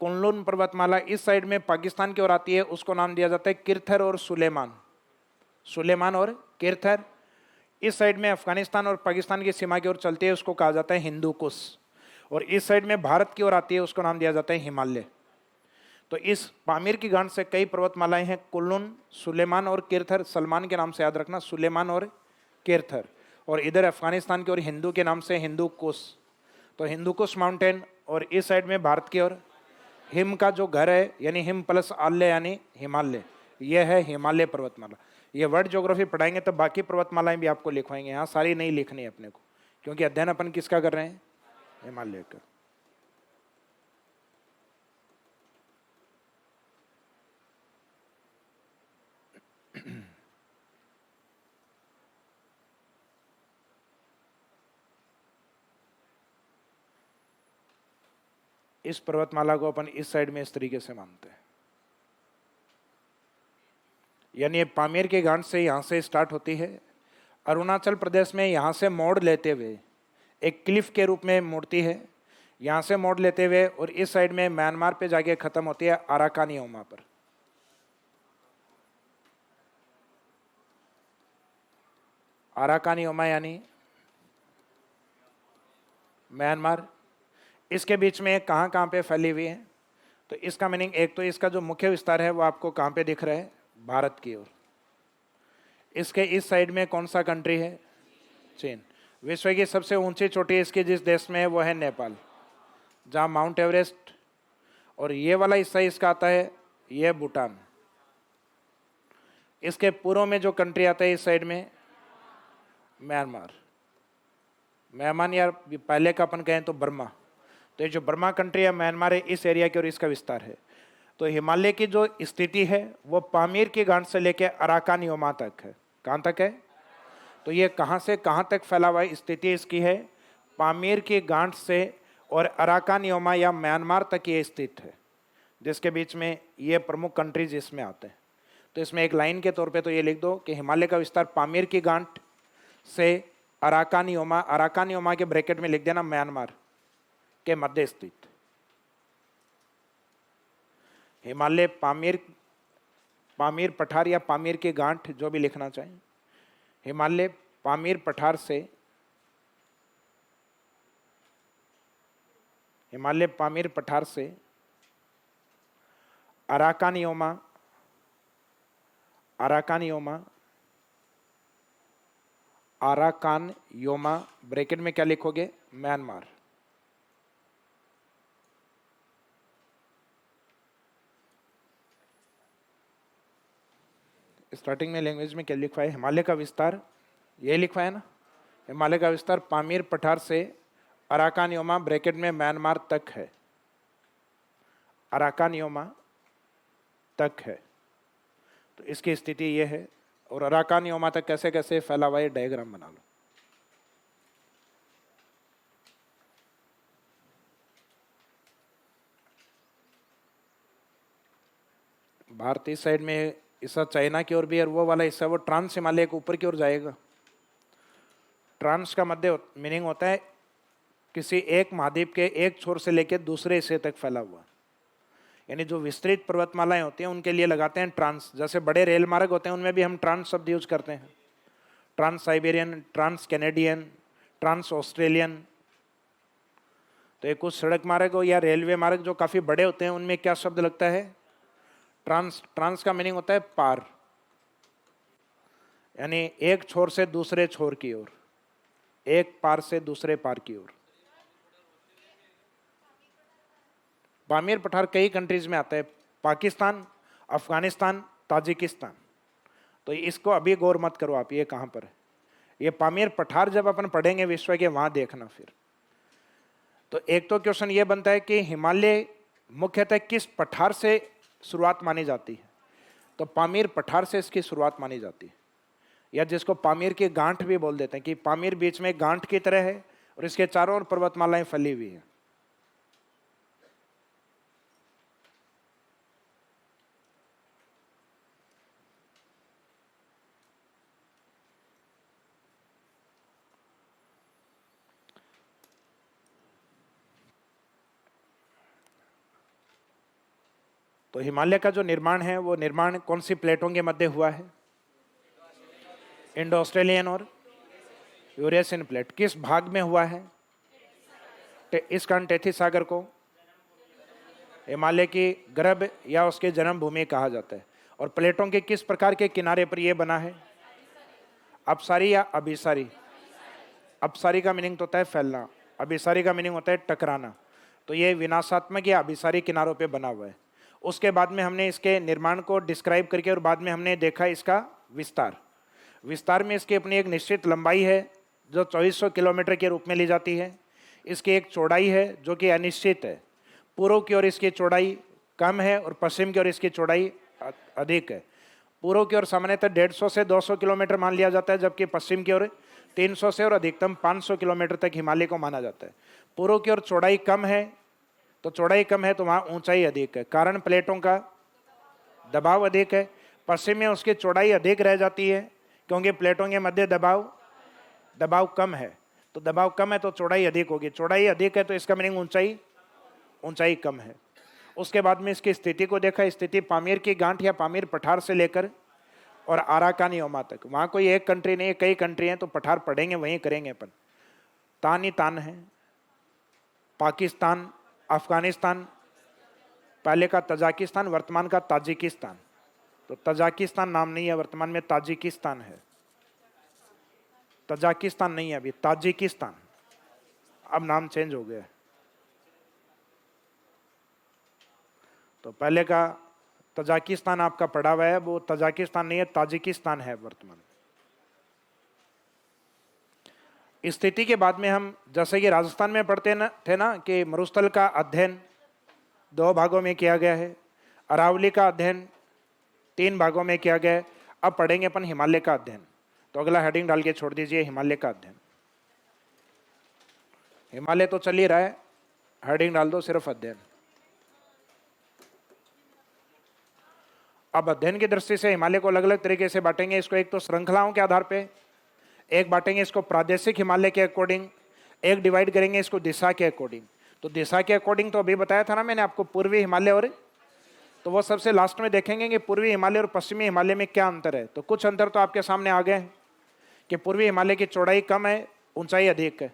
कुनलुन पर्वतमाला। इस साइड में पाकिस्तान की ओर आती है, उसको नाम दिया जाता है किरथर और सुलेमान। सुलेमान और किरथर। इस साइड में अफगानिस्तान और पाकिस्तान की सीमा की ओर चलती है, उसको कहा जाता है हिंदू कुश। और इस साइड में भारत की ओर आती है, उसको नाम दिया जाता है हिमालय। तो इस पामीर की गांठ से कई पर्वतमालाएं हैं, कुल्लून, सुलेमान और किरथर। सलमान के नाम से याद रखना, सुलेमान और किरथर। और इधर अफगानिस्तान की ओर हिंदू के नाम से हिंदू कुश, तो हिंदू कुश माउंटेन। और इस साइड में भारत की ओर हिम का जो घर है, यानी हिम प्लस आल्य यानी हिमालय, यह है हिमालय पर्वतमाला। ये वर्ल्ड ज्योग्राफी पढ़ाएंगे तो बाकी पर्वतमालाएं भी आपको लिखवाएंगे, यहाँ सारी नहीं लिखनी है अपने को, क्योंकि अध्ययन अपन किसका कर रहे हैं? हिमालय का। इस पर्वतमाला को अपन इस साइड में इस तरीके से मानते हैं, यानी पामीर की गांठ से यहां से स्टार्ट होती है, अरुणाचल प्रदेश में यहां से मोड़ लेते हुए एक क्लिफ के रूप में मुड़ती है, यहां से मोड़ लेते हुए, और इस साइड में म्यांमार पे जाके खत्म होती है अराकानियोमा पर। अराकानियोमा यानी म्यांमार। इसके बीच में कहाँ कहाँ पे फैली हुई है? तो इसका मीनिंग, एक तो इसका जो मुख्य विस्तार है वो आपको कहाँ पे दिख रहा है? भारत की ओर। इसके इस साइड में कौन सा कंट्री है? चीन। विश्व की सबसे ऊंची चोटी इसकी जिस देश में है वो है नेपाल, जहाँ माउंट एवरेस्ट। और ये वाला हिस्सा इसका आता है, ये भूटान। इसके पूर्व में जो कंट्री आता है इस साइड में, म्यांमार। म्यांमार या पहले का अपन कहें तो बर्मा। तो ये जो बर्मा कंट्री है, म्यांमार है, इस एरिया की और इसका विस्तार है। तो हिमालय की जो स्थिति है वो पामीर की गांठ से लेकर अराकानियोमा तक है। कहाँ तक है? तो ये कहाँ से कहाँ तक फैला हुआ है? स्थिति इसकी है पामीर की गांठ से और अराकानियोमा या म्यांमार तक ये स्थित है, जिसके बीच में ये प्रमुख कंट्रीज इसमें आते हैं। तो इसमें एक लाइन के तौर पे तो ये लिख दो कि हिमालय का विस्तार पामीर की गांठ से अराकानियोमा, अराकानियोमा के ब्रैकेट में लिख देना म्यांमार के मध्य स्थित। हिमालय पामीर, पामीर पठार या पामीर की गांठ, जो भी लिखना चाहें, हिमालय पामीर पठार से, हिमालय पामीर पठार से अराकानियोमा, अराकानियोमा, अराकानियोमा ब्रैकेट में क्या लिखोगे? म्यांमार। स्टार्टिंग में लैंग्वेज में क्या लिखा है? हिमालय का विस्तार, ये लिखा है ना, हिमालय का विस्तार पामीर पठार से अराकानियोमा ब्रैकेट में म्यांमार तक है, अराकानियोमा तक है। तो इसकी स्थिति ये है। और अराकानियोमा तक कैसे कैसे फैला हुआ है, डायग्राम बना लो। भारत इस साइड में, हिस्सा चाइना की ओर भी है, और वो वाला हिस्सा वो ट्रांस हिमालय के ऊपर की ओर जाएगा। ट्रांस का मध्य मीनिंग होता है किसी एक महाद्वीप के एक छोर से लेकर दूसरे हिस्से तक फैला हुआ, यानी जो विस्तृत पर्वतमालाएं होती हैं उनके लिए लगाते हैं ट्रांस। जैसे बड़े रेल मार्ग होते हैं उनमें भी हम ट्रांस शब्द यूज करते हैं, trans Siberian, trans Canadian, trans Australian. तो एक कुछ सड़क मार्ग हो या रेलवे मार्ग जो काफी बड़े होते हैं उनमें क्या शब्द लगता है? ट्रांस। ट्रांस का मीनिंग होता है पार, यानी एक छोर से दूसरे छोर की ओर, एक पार से दूसरे पार की ओर। पामीर पठार कई कंट्रीज में आता है, पाकिस्तान, अफगानिस्तान, ताजिकिस्तान। तो इसको अभी गौर मत करो आप, ये कहाँ पर है। ये पामीर पठार जब अपन पढ़ेंगे विश्व के, वहां देखना फिर। तो एक तो क्वेश्चन ये बनता है कि हिमालय मुख्यतः किस पठार से शुरुआत मानी जाती है? तो पामीर पठार से इसकी शुरुआत मानी जाती है, या जिसको पामीर की गांठ भी बोल देते हैं, कि पामीर बीच में गांठ की तरह है और इसके चारों ओर पर्वतमालाएं फैली हुई हैं। तो हिमालय का जो निर्माण है वो निर्माण कौन सी प्लेटों के मध्य हुआ है? इंडो ऑस्ट्रेलियन और यूरेशियन प्लेट। किस भाग में हुआ है? इसकान टेथिस सागर को हिमालय की गर्भ या उसके जन्मभूमि कहा जाता है। और प्लेटों के किस प्रकार के किनारे पर यह बना है? अपसारी या अभिसारी? अपसारी का मीनिंग तो होता है फैलना, अभिसारी का मीनिंग होता है टकराना। तो ये विनाशात्मक या अभिसारी किनारों पे बना हुआ है। उसके बाद में हमने इसके निर्माण को डिस्क्राइब करके और बाद में हमने देखा इसका विस्तार। विस्तार में इसकी अपनी एक निश्चित लंबाई है जो 2400 किलोमीटर के रूप में ली जाती है। इसकी एक चौड़ाई है जो कि अनिश्चित है। पूर्व की ओर इसकी चौड़ाई कम है और पश्चिम की ओर इसकी चौड़ाई अधिक है। पूर्व की ओर सामान्यतः 150 से 200 किलोमीटर मान लिया जाता है, जबकि पश्चिम की ओर 300 से और अधिकतम 500 किलोमीटर तक हिमालय को माना जाता है। पूर्व की ओर चौड़ाई कम है, तो चौड़ाई कम है तो वहाँ ऊंचाई अधिक है, कारण प्लेटों का दबाव अधिक है। पश्चिम में उसकी चौड़ाई अधिक रह जाती है क्योंकि प्लेटों के मध्य दबाव कम है। तो दबाव कम है तो चौड़ाई अधिक होगी, चौड़ाई अधिक है तो इसका मीनिंग ऊंचाई कम है। उसके बाद में इसकी स्थिति को देखा। स्थिति पामीर की गांठ या पामीर पठार से लेकर और आराकानियोमा तक। वहाँ कोई एक कंट्री नहीं है, कई कंट्री हैं, तो पठार पढ़ेंगे वहीं करेंगे अपन। तान ही तान है। पाकिस्तान, अफगानिस्तान, पहले का तजाकिस्तान, वर्तमान का ताजिकिस्तान। तो तजाकिस्तान नाम नहीं है, वर्तमान में ताजिकिस्तान है। तजाकिस्तान नहीं है अभी, ताजिकिस्तान, अब नाम चेंज हो गया है। तो पहले का तजाकिस्तान आपका पड़ा हुआ है, वो तजाकिस्तान नहीं है, ताजिकिस्तान है वर्तमान। स्थिति के बाद में हम जैसे कि राजस्थान में पढ़ते थे ना कि मरुस्थल का अध्ययन 2 भागों में किया गया है, अरावली का अध्ययन 3 भागों में किया गया है। अब पढ़ेंगे अपन हिमालय का अध्ययन। तो अगला हेडिंग डाल के छोड़ दीजिए, हिमालय का अध्ययन। हिमालय तो चल ही रहा है, हेडिंग डाल दो सिर्फ अध्ययन। अब अध्ययन की दृष्टि से हिमालय को अलग अलग तरीके से बांटेंगे। इसको एक तो श्रृंखलाओं के आधार पे, एक बांटेंगे इसको प्रादेशिक हिमालय के अकॉर्डिंग, एक डिवाइड करेंगे इसको दिशा के अकॉर्डिंग। तो दिशा के अकॉर्डिंग तो अभी बताया था ना मैंने आपको, पूर्वी हिमालय और, तो वो सबसे लास्ट में देखेंगे कि पूर्वी हिमालय और पश्चिमी हिमालय में क्या अंतर है। तो कुछ अंतर तो आपके सामने आ गए हैं कि पूर्वी हिमालय की चौड़ाई कम है, ऊंचाई अधिक है।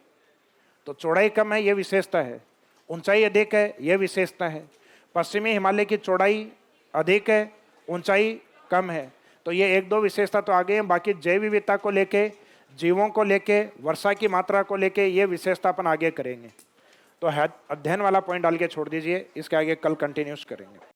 तो चौड़ाई कम है ये विशेषता है, ऊंचाई अधिक है ये विशेषता है। पश्चिमी हिमालय की चौड़ाई अधिक है, ऊंचाई कम है। तो ये 1-2 विशेषता तो आ गई हैं। बाकी जैव विविधता को लेके, जीवों को लेके, वर्षा की मात्रा को लेके ये विशेषता अपन आगे करेंगे। तो अध्ययन वाला पॉइंट डाल के छोड़ दीजिए, इसके आगे कल कंटिन्यूस करेंगे।